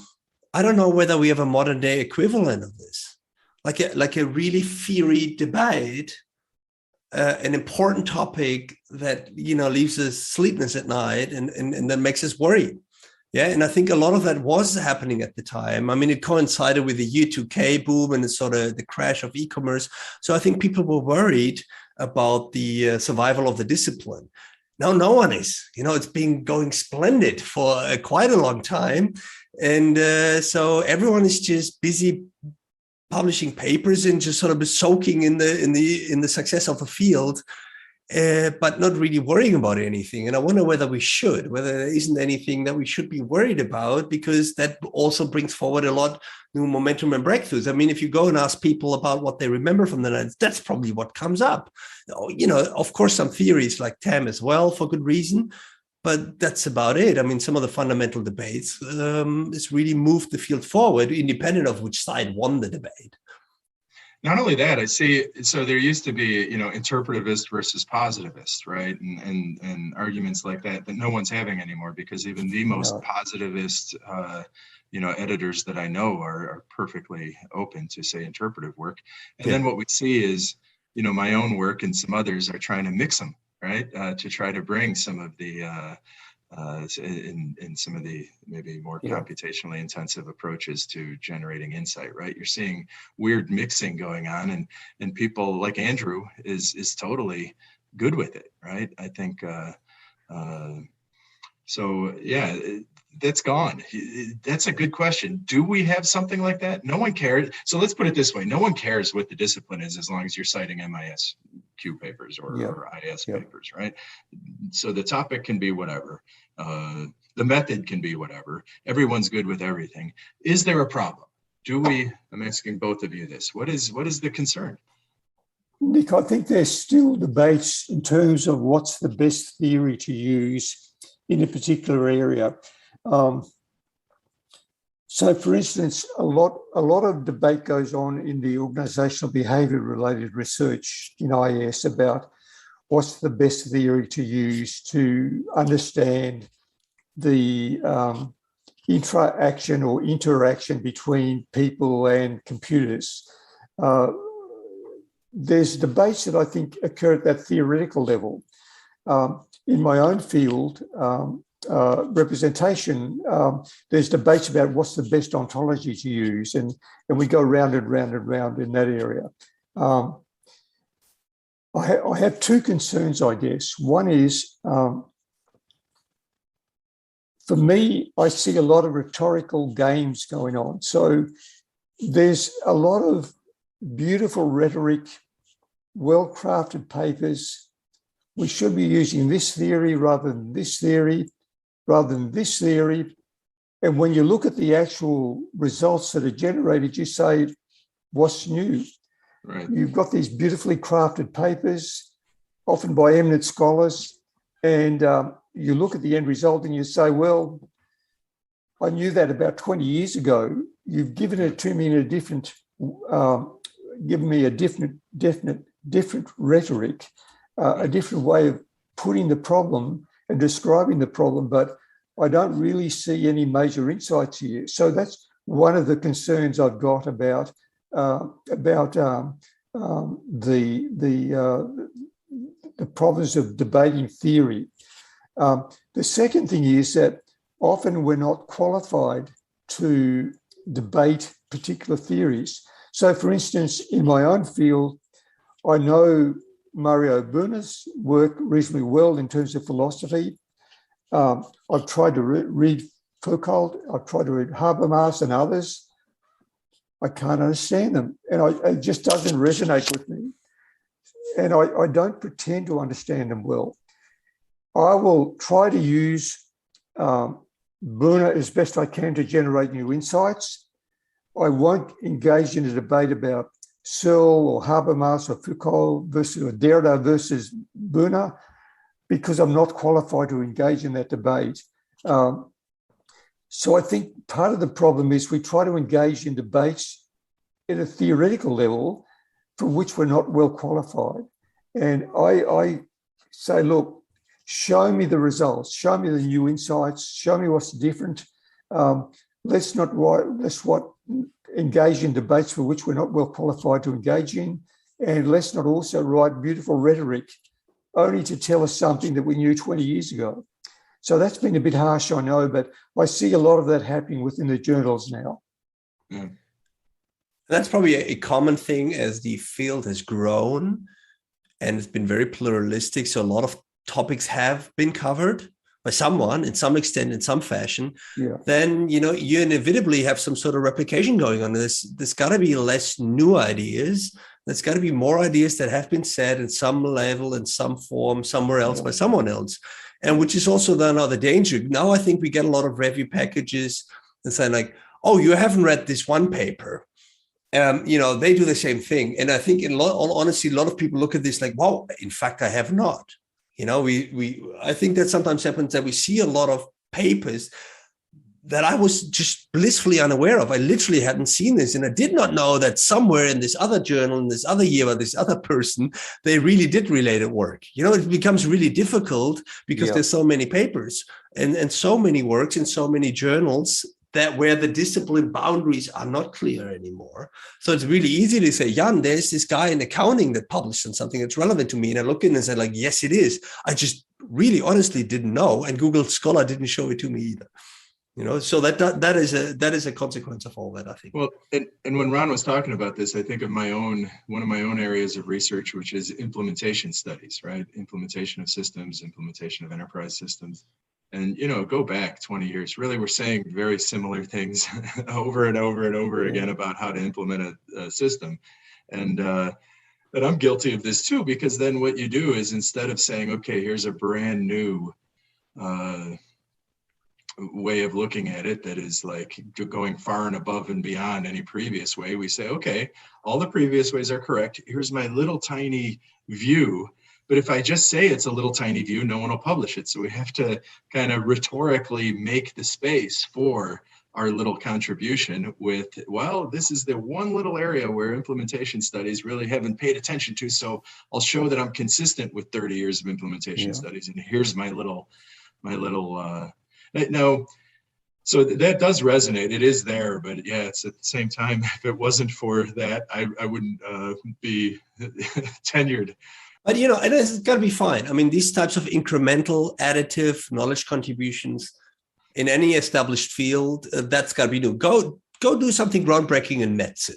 I don't know whether we have a modern day equivalent of this, like a really theory debate, an important topic that leaves us sleepless at night and that makes us worry. Yeah, and I think a lot of that was happening at the time. I mean, it coincided with the U2K boom and sort of the crash of e-commerce. So I think people were worried about the survival of the discipline. Now, no one is. It's been going splendid for quite a long time, and so everyone is just busy publishing papers and just sort of soaking in the success of a field, but not really worrying about anything. And I wonder whether there isn't anything that we should be worried about, because that also brings forward a lot new momentum and breakthroughs. I mean, if you go and ask people about what they remember from the 90s, that's probably what comes up. Of course, some theories like TAM as well, for good reason, but that's about it. I mean, some of the fundamental debates has really moved the field forward, independent of which side won the debate. Not only that, I see. So there used to be, interpretivist versus positivist, right? And arguments like that no one's having anymore, because even the most positivist, editors that I know are perfectly open to, say, interpretive work. And then what we see is, my own work and some others are trying to mix them, right? To try to bring some of the in some of the maybe more computationally intensive approaches to generating insight, right? You're seeing weird mixing going on, and people like Andrew is totally good with it, right? I think so. Yeah, that's gone. That's a good question. Do we have something like that? No one cares. So let's put it this way: no one cares what the discipline is, as long as you're citing MISQ papers or IS papers, right? So the topic can be whatever. The method can be whatever. Everyone's good with everything. Is there a problem? I'm asking both of you this. What is the concern? Nick, I think there's still debates in terms of what's the best theory to use in a particular area. So, for instance, a lot of debate goes on in the organizational behavior related research in IS about what's the best theory to use to understand the interaction between people and computers. There's debates that I think occur at that theoretical level. In my own field, representation, there's debates about what's the best ontology to use, and we go round and round and round in that area. I have two concerns, I guess. One is, for me, I see a lot of rhetorical games going on. So there's a lot of beautiful rhetoric, well-crafted papers. We should be using this theory rather than this theory, rather than this theory. And when you look at the actual results that are generated, you say, what's new? Right. You've got these beautifully crafted papers, often by eminent scholars, and you look at the end result and you say, well, I knew that about 20 years ago. You've given it to me in a different, given me a different rhetoric, a different way of putting the problem and describing the problem, but I don't really see any major insights here. So that's one of the concerns I've got about the problems of debating theory. The second thing is that often we're not qualified to debate particular theories. So, for instance, in my own field, I know Mario Buna's work reasonably well in terms of philosophy. I've tried to read Foucault, I've tried to read Habermas and others. I can't understand them, and it just doesn't resonate with me. And I don't pretend to understand them well. I will try to use Buna as best I can to generate new insights. I won't engage in a debate about Searle or Habermas or Foucault versus or Derrida versus Buna, because I'm not qualified to engage in that debate. So I think part of the problem is we try to engage in debates at a theoretical level for which we're not well qualified. And I say, look, show me the results, show me the new insights, show me what's different. Let's engage in debates for which we're not well qualified to engage in. And let's not also write beautiful rhetoric only to tell us something that we knew 20 years ago. So that's been a bit harsh, I know, but I see a lot of that happening within the journals now. Mm. That's probably a common thing as the field has grown and it's been very pluralistic. So a lot of topics have been covered by someone in some extent, in some fashion. Yeah. Then, you inevitably have some sort of replication going on. There's got to be less new ideas. There's got to be more ideas that have been said at some level, in some form, somewhere else by someone else. And which is also the another danger. Now I think we get a lot of review packages and saying like, oh, you haven't read this one paper. They do the same thing. And I think in all honesty, a lot of people look at this like, wow, in fact, I have not. I think that sometimes happens that we see a lot of papers that I was just blissfully unaware of. I literally hadn't seen this. And I did not know that somewhere in this other journal, in this other year, or this other person, they really did related work. It becomes really difficult because there's so many papers and so many works in so many journals that where the discipline boundaries are not clear anymore. So it's really easy to say, Jan, there's this guy in accounting that published on something that's relevant to me. And I look in and say like, yes, it is. I just really honestly didn't know. And Google Scholar didn't show it to me either. So that is a consequence of all that, I think. Well, and when Ron was talking about this, I think of one of my own areas of research, which is implementation studies, right? Implementation of systems, implementation of enterprise systems. And, go back 20 years, really, we're saying very similar things over and over and over again about how to implement a system. And I'm guilty of this too, because then what you do is instead of saying, okay, here's a brand new way of looking at it that is like going far and above and beyond any previous way, we say, okay, all the previous ways are correct. Here's my little tiny view. But if I just say it's a little tiny view, no one will publish it. So we have to kind of rhetorically make the space for our little contribution with, well, this is the one little area where implementation studies really haven't paid attention to. So I'll show that I'm consistent with 30 years of implementation studies. And here's my little, no. So that does resonate. It is there, but it's at the same time, if it wasn't for that, I wouldn't be tenured. But, and it's got to be fine. I mean, these types of incremental, additive knowledge contributions in any established field, that's got to be new. Go do something groundbreaking in medicine.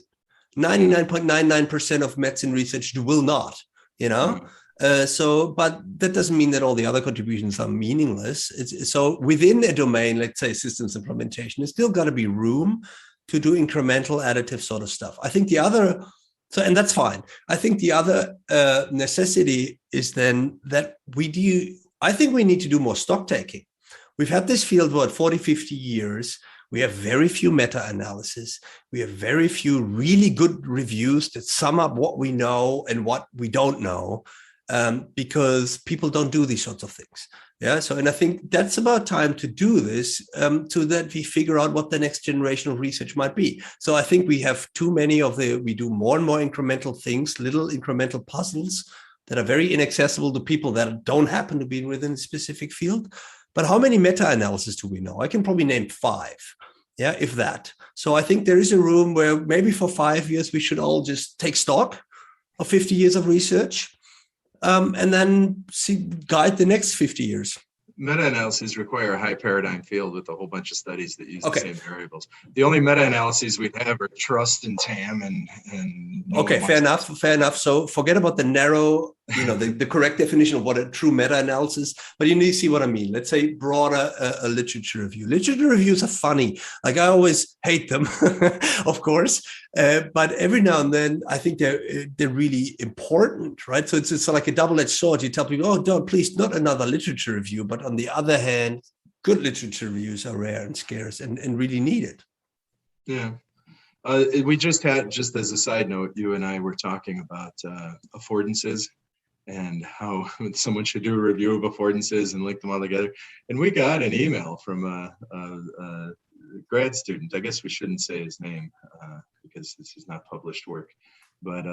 99.99% of medicine research will not, but that doesn't mean that all the other contributions are meaningless. So within a domain, let's say systems implementation, there's still got to be room to do incremental, additive sort of stuff. I think and that's fine. I think the other necessity is then that I think we need to do more stock taking. We've had this field for 40, 50 years. We have very few meta-analysis. We have very few really good reviews that sum up what we know and what we don't know, because people don't do these sorts of things. And I think that's about time to do this, so that we figure out what the next generation of research might be. So I think we have too many we do more and more incremental things, little incremental puzzles that are very inaccessible to people that don't happen to be within a specific field. But how many meta-analysis do we know? I can probably name 5, if that. So I think there is a room where maybe for 5 years, we should all just take stock of 50 years of research. And then guide the next 50 years. Meta-analyses require a high paradigm field with a whole bunch of studies that use the same variables. The only meta-analyses we have are trust and TAM and fair enough. So forget about the narrow, the correct definition of what a true meta-analysis, but you need to see what I mean. Let's say broader a literature review. Literature reviews are funny. Like I always hate them, of course, but every now and then I think they're really important, right? So it's like a double-edged sword. You tell people, don't, please, not another literature review, but on the other hand, good literature reviews are rare and scarce and really needed. Yeah. We just had, just as a side note, you and I were talking about affordances and how someone should do a review of affordances and link them all together. And we got an email from a grad student, I guess we shouldn't say his name because this is not published work, but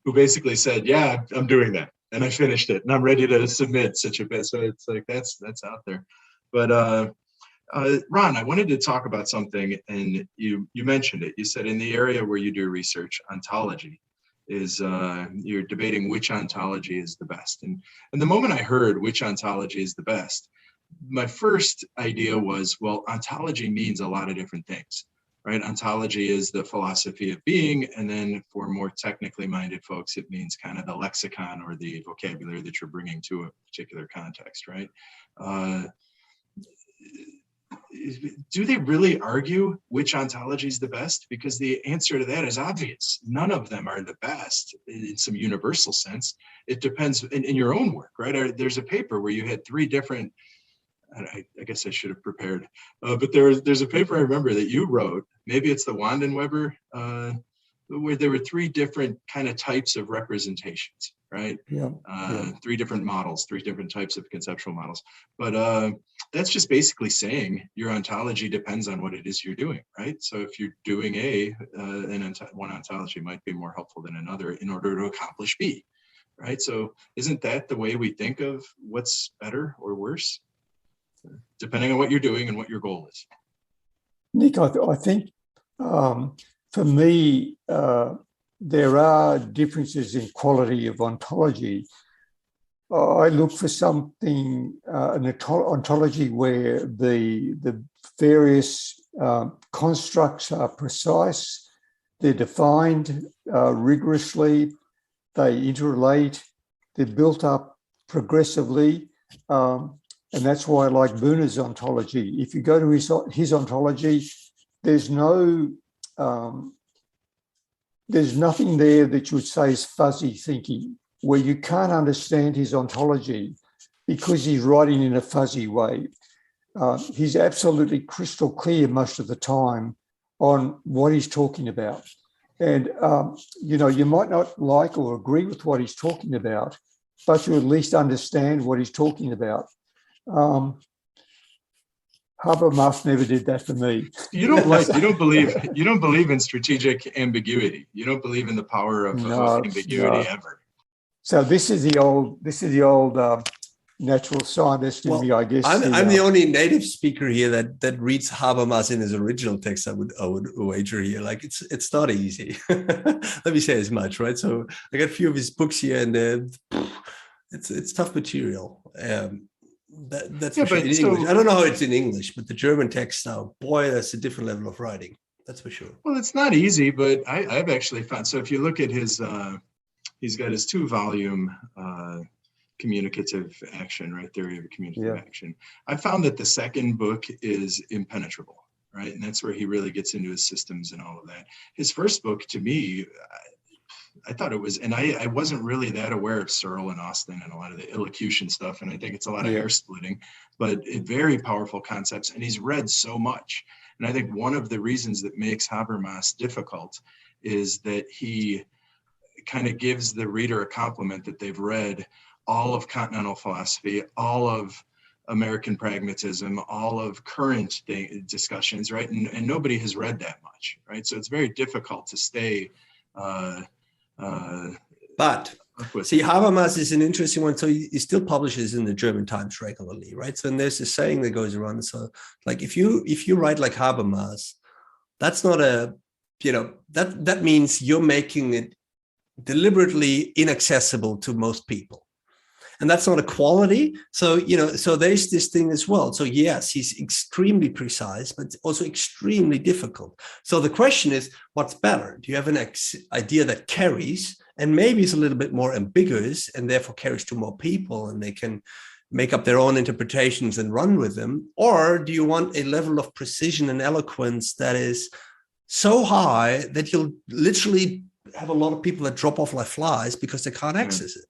who basically said, yeah, I'm doing that. And I finished it and I'm ready to submit such a bit. So it's like, that's out there. But Ron, I wanted to talk about something, and you mentioned it. You said in the area where you do research, ontology is you're debating which ontology is the best. And the moment I heard which ontology is the best, my first idea was, well, ontology means a lot of different things, right? Ontology is the philosophy of being, and then for more technically minded folks, it means kind of the lexicon or the vocabulary that you're bringing to a particular context, right? Do they really argue which ontology is the best? Because the answer to that is obvious. None of them are the best in some universal sense. It depends in your own work, right? There's a paper where you had three different, I guess I should have prepared, but there's a paper I remember that you wrote, maybe it's the Wandenweber, where there were three different kind of types of representations, right? Three different models, three different types of conceptual models. But that's just basically saying your ontology depends on what it is you're doing, right? So if you're doing A, then one ontology might be more helpful than another in order to accomplish B, right? So isn't that the way we think of what's better or worse? Depending on what you're doing and what your goal is. Nick, I think for me, there are differences in quality of ontology. I look for something, an ontology where the various constructs are precise, they're defined rigorously, they interrelate, they're built up progressively. And that's why I like Buhner's ontology. If you go to his ontology, there's nothing there that you would say is fuzzy thinking, where you can't understand his ontology because he's writing in a fuzzy way. He's absolutely crystal clear most of the time on what he's talking about. And, you might not like or agree with what he's talking about, but you at least understand what he's talking about. Habermas never did that for me. You don't believe in strategic ambiguity. You don't believe in the power of ambiguity ever. So this is the old natural scientist in me, I guess. I'm the only native speaker here that reads Habermas in his original text. I would wager here. Like it's not easy. Let me say as much, right? So I got a few of his books here, and it's tough material. That's for sure. In English. I don't know how it's in English, but the German text now, boy, that's a different level of writing. That's for sure. Well, it's not easy, but I've actually found. So if you look at his, he's got his 2-volume communicative action, right? Theory of communicative action. I found that the second book is impenetrable, right? And that's where he really gets into his systems and all of that. His first book, to me, I thought it was, and I wasn't really that aware of Searle and Austin and a lot of the elocution stuff. And I think it's a lot of hair splitting, but very powerful concepts. And he's read so much. And I think one of the reasons that makes Habermas difficult is that he kind of gives the reader a compliment that they've read all of continental philosophy, all of American pragmatism, all of current discussions, right? And nobody has read that much, right? So it's very difficult to stay. But see, Habermas is an interesting one. So he still publishes in the German Times regularly, right? So and there's a saying that goes around. So like if you write like Habermas, that's not that means you're making it deliberately inaccessible to most people. And that's not a quality. So, so there's this thing as well. So yes, he's extremely precise, but also extremely difficult. So the question is, what's better? Do you have an idea that carries and maybe is a little bit more ambiguous and therefore carries to more people and they can make up their own interpretations and run with them? Or do you want a level of precision and eloquence that is so high that you'll literally have a lot of people that drop off like flies because they can't access it?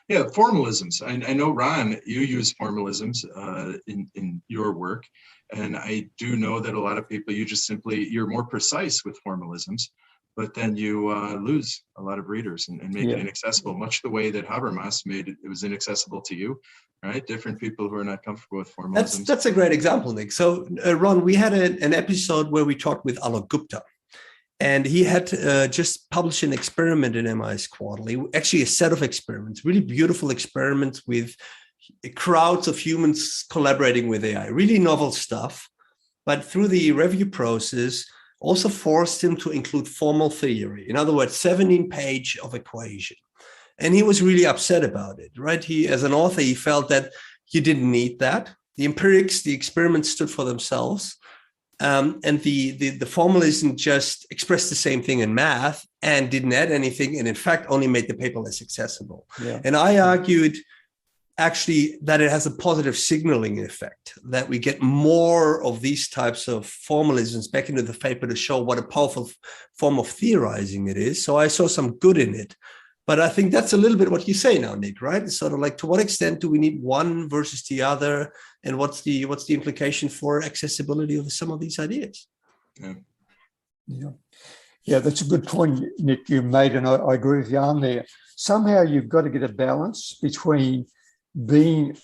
Yeah, formalisms. I know, Ron, you use formalisms in your work. And I do know that a lot of people, you're more precise with formalisms. but then you lose a lot of readers and make it inaccessible, much the way that Habermas made it was inaccessible to you, right? Different people who are not comfortable with formalism. That's a great example, Nick. So, Ron, we had an episode where we talked with Alok Gupta, and he had just published an experiment in MIS Quarterly, actually a set of experiments, really beautiful experiments with crowds of humans collaborating with AI, really novel stuff. But through the review process, also forced him to include formal theory. In other words, 17-page of equation. And he was really upset about it, right? He, as an author, he felt that you didn't need that. The empirics, the experiments stood for themselves. And the formalism just expressed the same thing in math and didn't add anything. And in fact, only made the paper less accessible. Yeah. And I argued actually that it has a positive signaling effect, that we get more of these types of formalisms back into the paper to show what a powerful form of theorizing it is. So I saw some good in it. But I think that's a little bit what you say now, Nick, right? It's sort of like, to what extent do we need one versus the other? And what's the implication for accessibility of some of these ideas? Yeah, that's a good point, Nick, you made, and I agree with Jan there. Somehow you've got to get a balance between being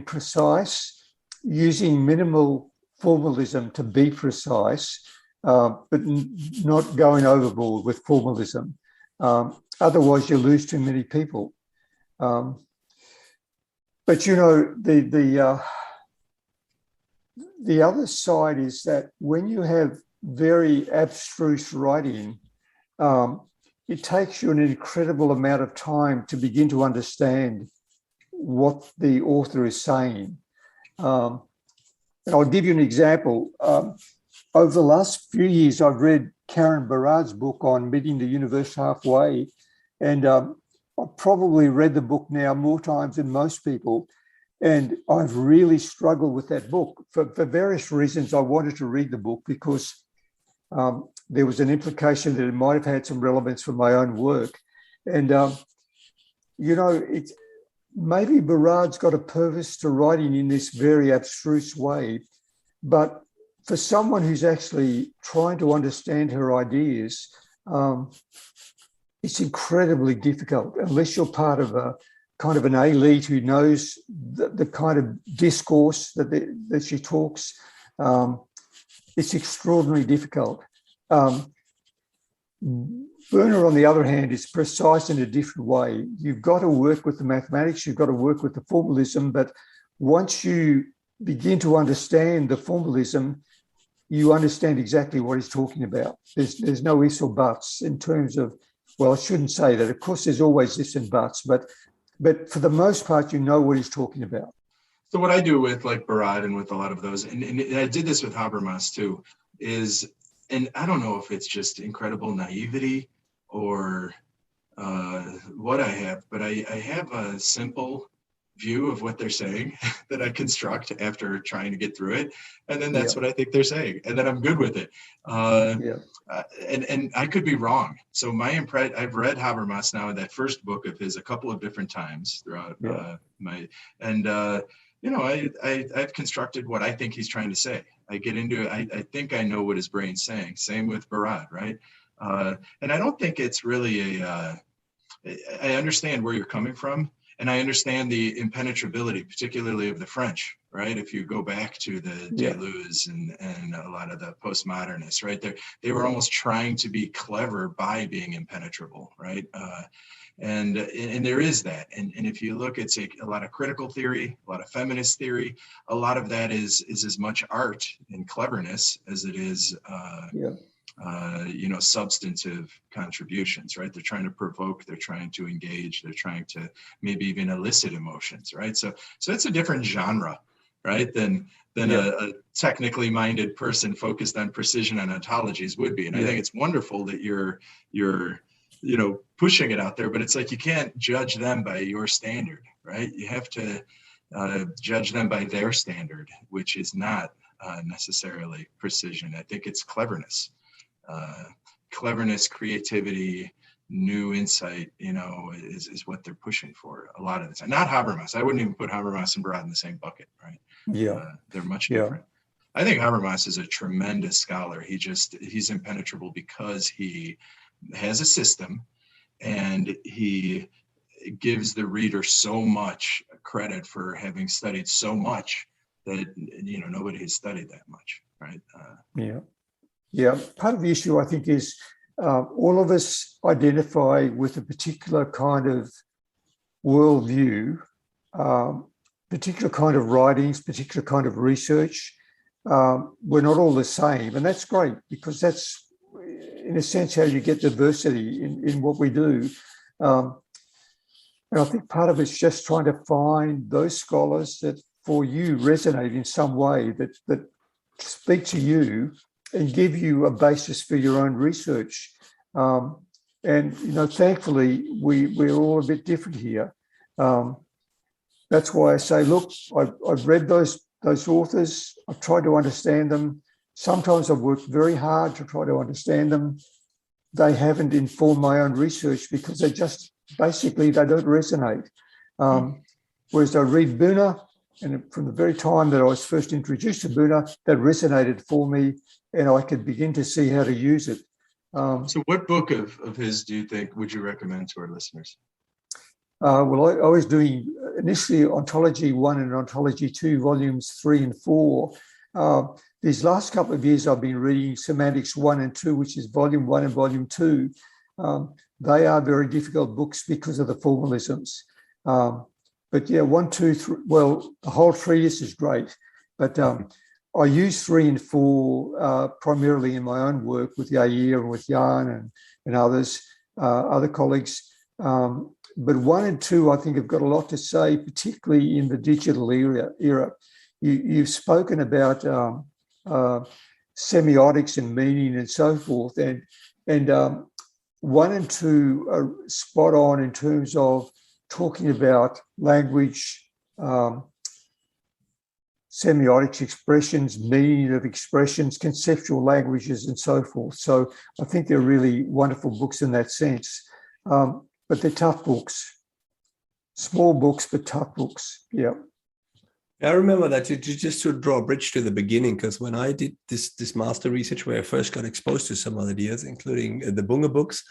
precise, using minimal formalism to be precise, but not going overboard with formalism. Otherwise, you lose too many people. But you know, the other side is that when you have very abstruse writing, it takes you an incredible amount of time to begin to understand what the author is saying. And I'll give you an example. Over the last few years, I've read Karen Barad's book on Meeting the Universe Halfway, and I've probably read the book now more times than most people, and I've really struggled with that book. For various reasons, I wanted to read the book because there was an implication that it might have had some relevance for my own work. And, you know, maybe Barad's got a purpose to writing in this very abstruse way, but for someone who's actually trying to understand her ideas, it's incredibly difficult unless you're part of a kind of an elite who knows the kind of discourse that she talks. It's extraordinarily difficult. Werner, on the other hand, is precise in a different way. You've got to work with the mathematics, you've got to work with the formalism, but once you begin to understand the formalism, you understand exactly what he's talking about. There's no ifs or buts in terms of, well, I shouldn't say that. Of course, there's always ifs and buts, but for the most part, you know what he's talking about. So what I do with like Barad and with a lot of those, and I did this with Habermas too, is, and I don't know if it's just incredible naivety or what I have, but I have a simple view of what they're saying that I construct after trying to get through it. And then that's what I think they're saying. And then I'm good with it. And I could be wrong. So I've read Habermas now, that first book of his, a couple of different times throughout you know, I've constructed what I think he's trying to say. I get into it. I think I know what his brain's saying. Same with Barad, right? And I don't think it's really I understand where you're coming from. And I understand the impenetrability, particularly of the French, right? If you go back to the Deleuze and a lot of the postmodernists, right? They were almost trying to be clever by being impenetrable, right? And there is that. And if you look at a lot of critical theory, a lot of feminist theory, a lot of that is as much art and cleverness as it is you know, substantive contributions, right? They're trying to provoke, they're trying to engage, they're trying to maybe even elicit emotions, right? So it's a different genre, right? Than a technically minded person focused on precision and ontologies would be. And I think it's wonderful that you're you know, pushing it out there, but it's like, you can't judge them by your standard, right? You have to judge them by their standard, which is not necessarily precision. I think it's cleverness. Cleverness, creativity, new insight, you know, is what they're pushing for a lot of the time. Not Habermas. I wouldn't even put Habermas and Barad in the same bucket, right? They're much different. I think Habermas is a tremendous scholar. He's impenetrable because he has a system, and he gives the reader so much credit for having studied so much that, nobody has studied that much, right? Yeah. Part of the issue, I think, is all of us identify with a particular kind of worldview, particular kind of writings, particular kind of research. We're not all the same, and that's great, because that's, in a sense, how you get diversity in what we do. And I think part of it's just trying to find those scholars that for you resonate in some way, that speak to you and give you a basis for your own research. And, thankfully, we're all a bit different here. That's why I say, look, I've read those authors. I've tried to understand them. Sometimes I've worked very hard to try to understand them. They haven't informed my own research because they don't resonate. Whereas I read Buhner, and from the very time that I was first introduced to Buhner, that resonated for me, and I could begin to see how to use it. So what book of his would you recommend to our listeners? Well, I was doing initially Ontology 1 and Ontology 2, volumes 3 and 4. These last couple of years, I've been reading Semantics 1 and 2, which is volume 1 and volume 2. They are very difficult books because of the formalisms. But yeah, 1, 2, 3, well, the whole treatise is great. But I use 3 and 4 primarily in my own work with Yair and with Jan and others, other colleagues. But 1 and 2, I think, have got a lot to say, particularly in the digital era. You've spoken about semiotics and meaning and so forth, and 1 and 2 are spot on in terms of talking about language, semiotics, expressions, meaning of expressions, conceptual languages, and so forth. So I think they're really wonderful books in that sense. But they're tough books, small books, but tough books. Yeah. I remember that just to draw a bridge to the beginning, because when I did this master research, where I first got exposed to some ideas, including the Bunger books,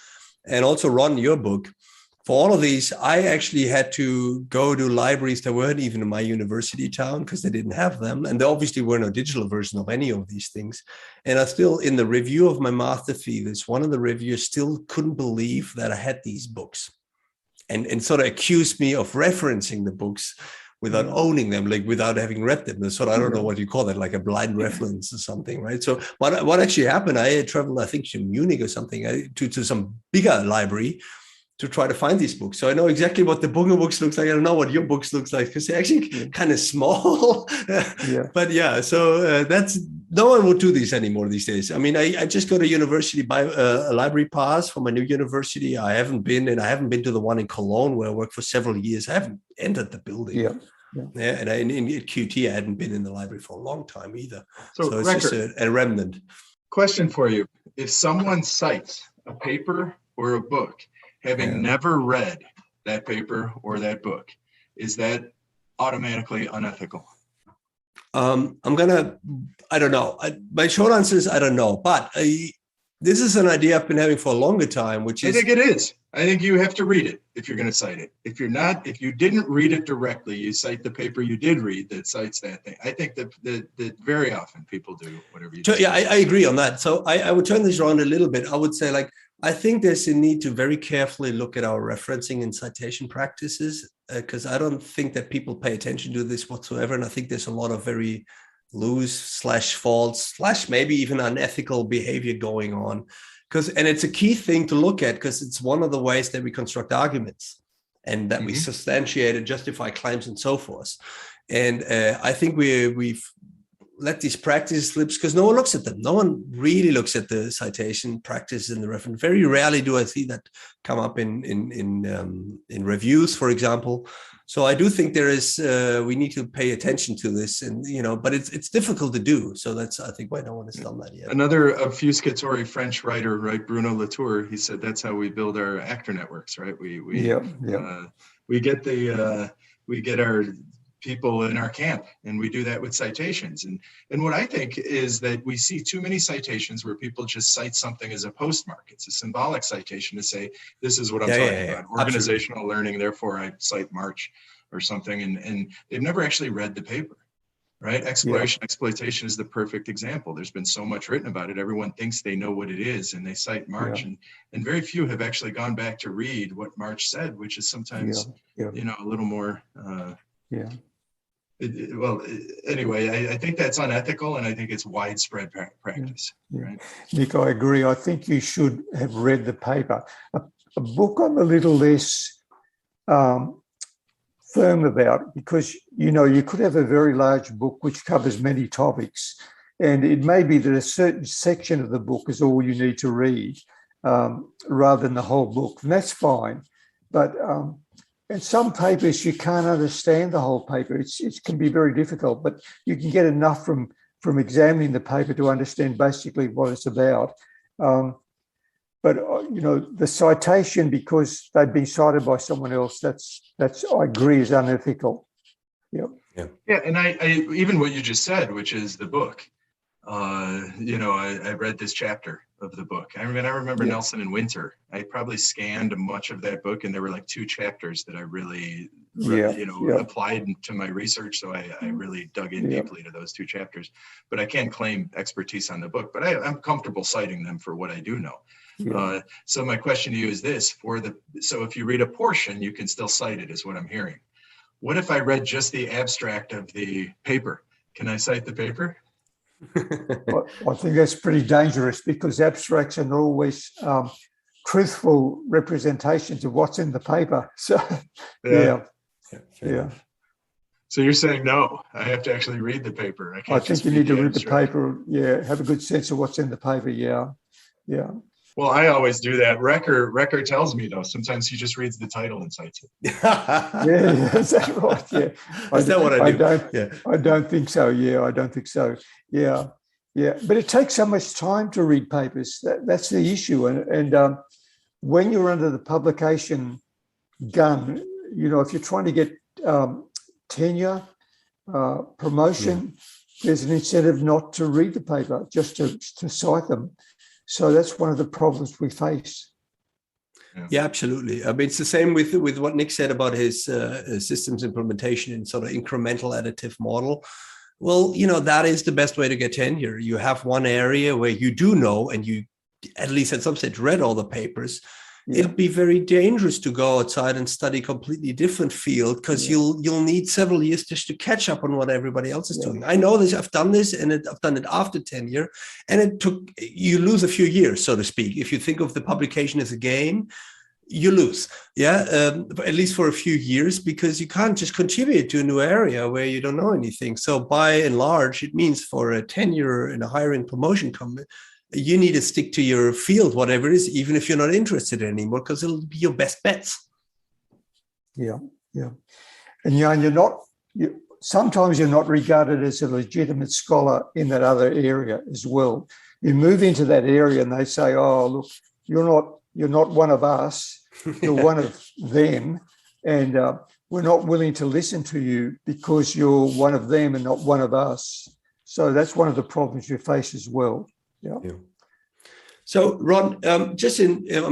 and also Ron, your book, for all of these, I actually had to go to libraries that weren't even in my university town because they didn't have them. And there obviously were no digital version of any of these things. And I still, in the review of my master thesis, one of the reviewers still couldn't believe that I had these books and sort of accused me of referencing the books without owning them, like without having read them. So I don't know what you call that, like a blind reference or something, right? So what actually happened, I had traveled, I think, to Munich or something, to some bigger library to try to find these books. So I know exactly what the Bunger books looks like. I don't know what your books looks like because they're actually kind of small. But yeah, so that's, no one would do these anymore these days. I mean, I just go to university, buy a library pass for my new university. I haven't been to the one in Cologne where I worked for several years. I haven't entered the building. And in QT, I hadn't been in the library for a long time either. So it's just a remnant. Question for you. If someone cites a paper or a book, having never read that paper or that book, is that automatically unethical? I don't know. My short answer is I don't know. But this is an idea I've been having for a longer time, which is... I think it is. I think you have to read it if you're going to cite it. If you didn't read it directly, you cite the paper you did read that cites that thing. I think that very often people do whatever you do. Yeah, I agree on that. So I would turn this around a little bit. I would say, like, I think there's a need to very carefully look at our referencing and citation practices, because I don't think that people pay attention to this whatsoever. And I think there's a lot of very loose / false / maybe even unethical behavior going on. And it's a key thing to look at because it's one of the ways that we construct arguments and that we substantiate and justify claims and so forth. And I think we've let these practices slip because no one looks at them. No one really looks at the citation practices in the reference. Very rarely do I see that come up in reviews, for example. So I do think there is we need to pay attention to this, and but it's difficult to do. So that's, I think, why no one has done that yet. Another obfuscatory French writer, right, Bruno Latour, he said that's how we build our actor networks, right? We get our people in our camp, and we do that with citations. And what I think is that we see too many citations where people just cite something as a postmark. It's a symbolic citation to say, this is what I'm talking about. Organizational learning, therefore I cite March or something, and they've never actually read the paper, right? Exploitation is the perfect example. There's been so much written about it. Everyone thinks they know what it is, and they cite March, and very few have actually gone back to read what March said, which is sometimes, a little more, anyway, I think that's unethical, and I think it's widespread practice. Right? Nick, I agree. I think you should have read the paper. A book I'm a little less firm about, because, you could have a very large book which covers many topics, and it may be that a certain section of the book is all you need to read rather than the whole book, and that's fine. But in some papers, you can't understand the whole paper. It can be very difficult, but you can get enough from examining the paper to understand basically what it's about. But the citation, because they've been cited by someone else, that's I agree, is unethical. Yeah, and I even what you just said, which is the book. I read this chapter of the book. I remember Nelson and Winter. I probably scanned much of that book, and there were like 2 chapters that I really applied to my research. So I really dug in deeply to those 2 chapters. But I can't claim expertise on the book, but I'm comfortable citing them for what I do know. So my question to you is this: so if you read a portion, you can still cite it, is what I'm hearing. What if I read just the abstract of the paper? Can I cite the paper? Well, I think that's pretty dangerous, because abstracts are not always truthful representations of what's in the paper. So, So you're saying no, I have to actually read the paper. I think you need to read the paper. Have a good sense of what's in the paper. Yeah. Well, I always do that. Recker tells me, though, sometimes he just reads the title and cites it. Is that right? Yeah. Is that what I do? I don't think so. I don't think so. Yeah. But it takes so much time to read papers. That's the issue. And when you're under the publication gun, if you're trying to get tenure, promotion, there's an incentive not to read the paper, just to cite them. So that's one of the problems we face. Yeah, absolutely. I mean, it's the same with what Nick said about his systems implementation in sort of incremental additive model. Well, that is the best way to get tenure. You have one area where you do know, and you, at least at some stage, read all the papers. It'll be very dangerous to go outside and study a completely different field, because you'll need several years just to catch up on what everybody else is doing. I know this, I've done this, and I've done it after tenure, and you lose a few years, so to speak. If you think of the publication as a game, you lose, at least for a few years, because you can't just contribute to a new area where you don't know anything. So by and large, it means for a tenure in a hiring promotion company, you need to stick to your field, whatever it is, even if you're not interested anymore, because it'll be your best bets. Yeah. And sometimes you're not regarded as a legitimate scholar in that other area as well. You move into that area and they say, "Oh, look, you're not one of us, you're one of them, and we're not willing to listen to you because you're one of them and not one of us." So that's one of the problems you face as well. Yeah. So, Ron, I'm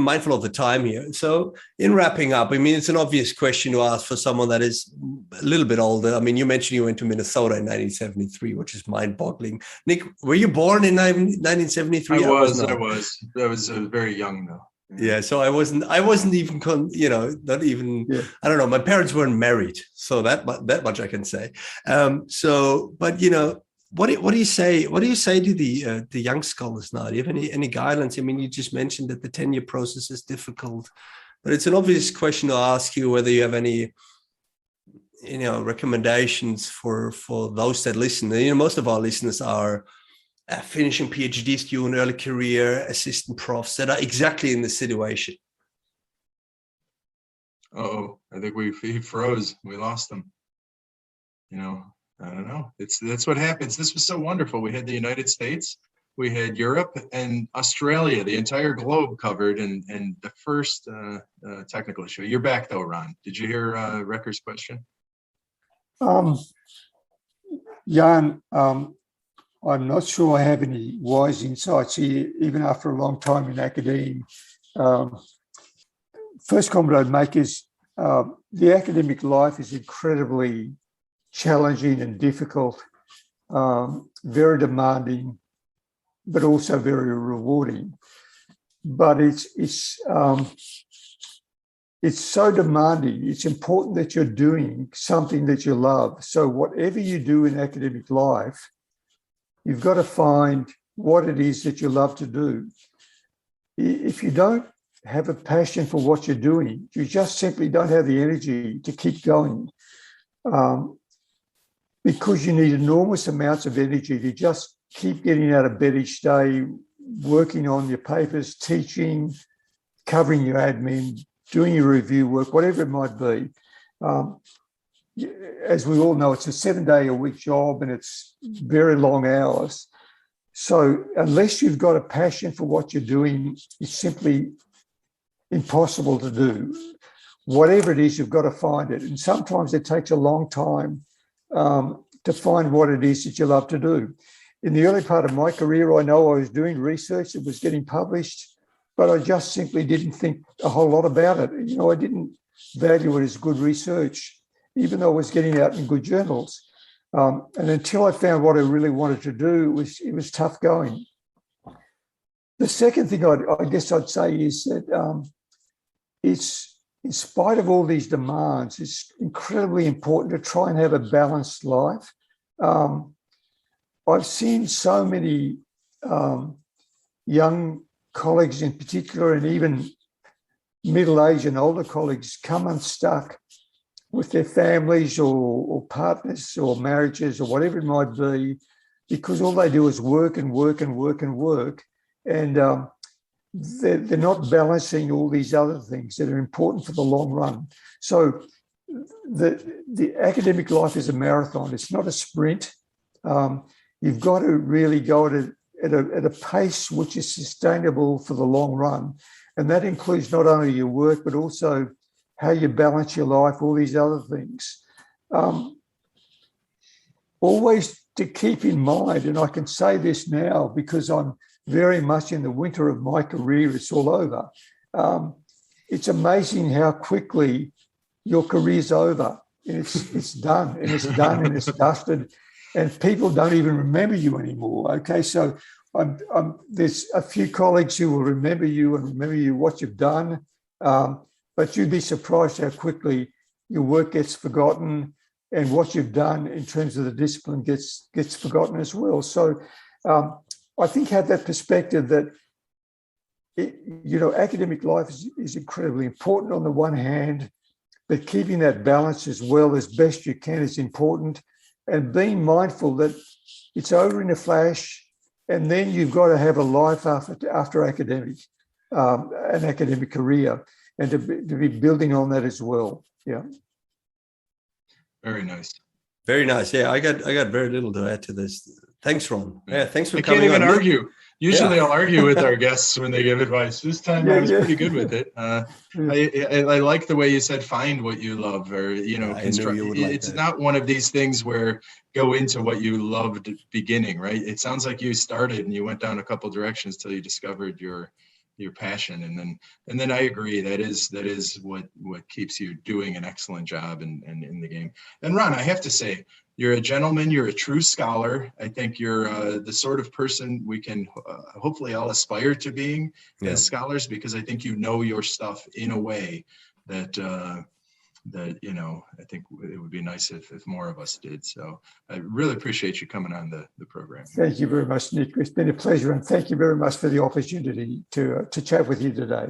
mindful of the time here. So, in wrapping up, I mean, it's an obvious question to ask for someone that is a little bit older. I mean, you mentioned you went to Minnesota in 1973, which is mind-boggling. Nick, were you born in 1973? I was very young, though. Yeah, so I wasn't even, not even. Yeah. I don't know. My parents weren't married, so that much I can say. What do you say? What do you say to the young scholars now? Do you have any guidelines? I mean, you just mentioned that the tenure process is difficult, but it's an obvious question to ask you whether you have any, recommendations for those that listen. Most of our listeners are finishing PhD student, early career assistant profs that are exactly in this situation. Oh, I think he froze. We lost him. I don't know. That's what happens. This was so wonderful. We had the United States, we had Europe and Australia, the entire globe covered, and the first technical issue. You're back though, Ron. Did you hear Recker's question? Jan, I'm not sure I have any wise insights here, even after a long time in academia. First comment I'd make is the academic life is incredibly challenging and difficult, very demanding, but also very rewarding. But it's so demanding. It's important that you're doing something that you love. So whatever you do in academic life, you've got to find what it is that you love to do. If you don't have a passion for what you're doing, you just simply don't have the energy to keep going, because you need enormous amounts of energy to just keep getting out of bed each day, working on your papers, teaching, covering your admin, doing your review work, whatever it might be. As we all know, it's a 7-day-a-week job and it's very long hours. So unless you've got a passion for what you're doing, it's simply impossible to do. Whatever it is, you've got to find it. And sometimes it takes a long time to find what it is that you love to do. In the early part of my career, I know I was doing research that was getting published, but I just simply didn't think a whole lot about it. You know, I didn't value it as good research, even though I was getting out in good journals. And until I found what I really wanted to do, it was tough going. The second thing I guess I'd say is that it's, in spite of all these demands, it's incredibly important to try and have a balanced life. I've seen so many young colleagues in particular, and even middle-aged and older colleagues, come unstuck with their families or partners or marriages or whatever it might be, because all they do is work and work and work and work. And they're not balancing all these other things that are important for the long run. So the academic life is a marathon. It's not a sprint. You've got to really go at a pace which is sustainable for the long run. And that includes not only your work, but also how you balance your life, all these other things. Always to keep in mind, and I can say this now because I'm very much in the winter of my career, it's all over. It's amazing how quickly your career's over. And it's done, and it's done, and it's dusted, and people don't even remember you anymore. Okay, so there's a few colleagues who will remember you and remember you what you've done, but you'd be surprised how quickly your work gets forgotten and what you've done in terms of the discipline gets forgotten as well. So I think have that perspective that academic life is incredibly important on the one hand, but keeping that balance as well as best you can is important, and being mindful that it's over in a flash, and then you've got to have a life after academic, an academic career, and to be building on that as well. Yeah. Very nice. Very nice. Yeah, I got very little to add to this. Thanks, Ron. Yeah, thanks for I coming. can't even on. argue. Usually I'll argue with our guests when they give advice. This time I was pretty good with it. I like the way you said, find what you love, or, construct. It's not one of these things where go into what you loved at the beginning, right? It sounds like you started and you went down a couple directions till you discovered your passion. And then I agree, that is what keeps you doing an excellent job in the game. And Ron, I have to say, you're a gentleman, you're a true scholar. I think you're the sort of person we can hopefully all aspire to being as scholars, because I think you know your stuff in a way that I think it would be nice if more of us did. So I really appreciate you coming on the program. Thank you very much, Nick. It's been a pleasure, and thank you very much for the opportunity to chat with you today.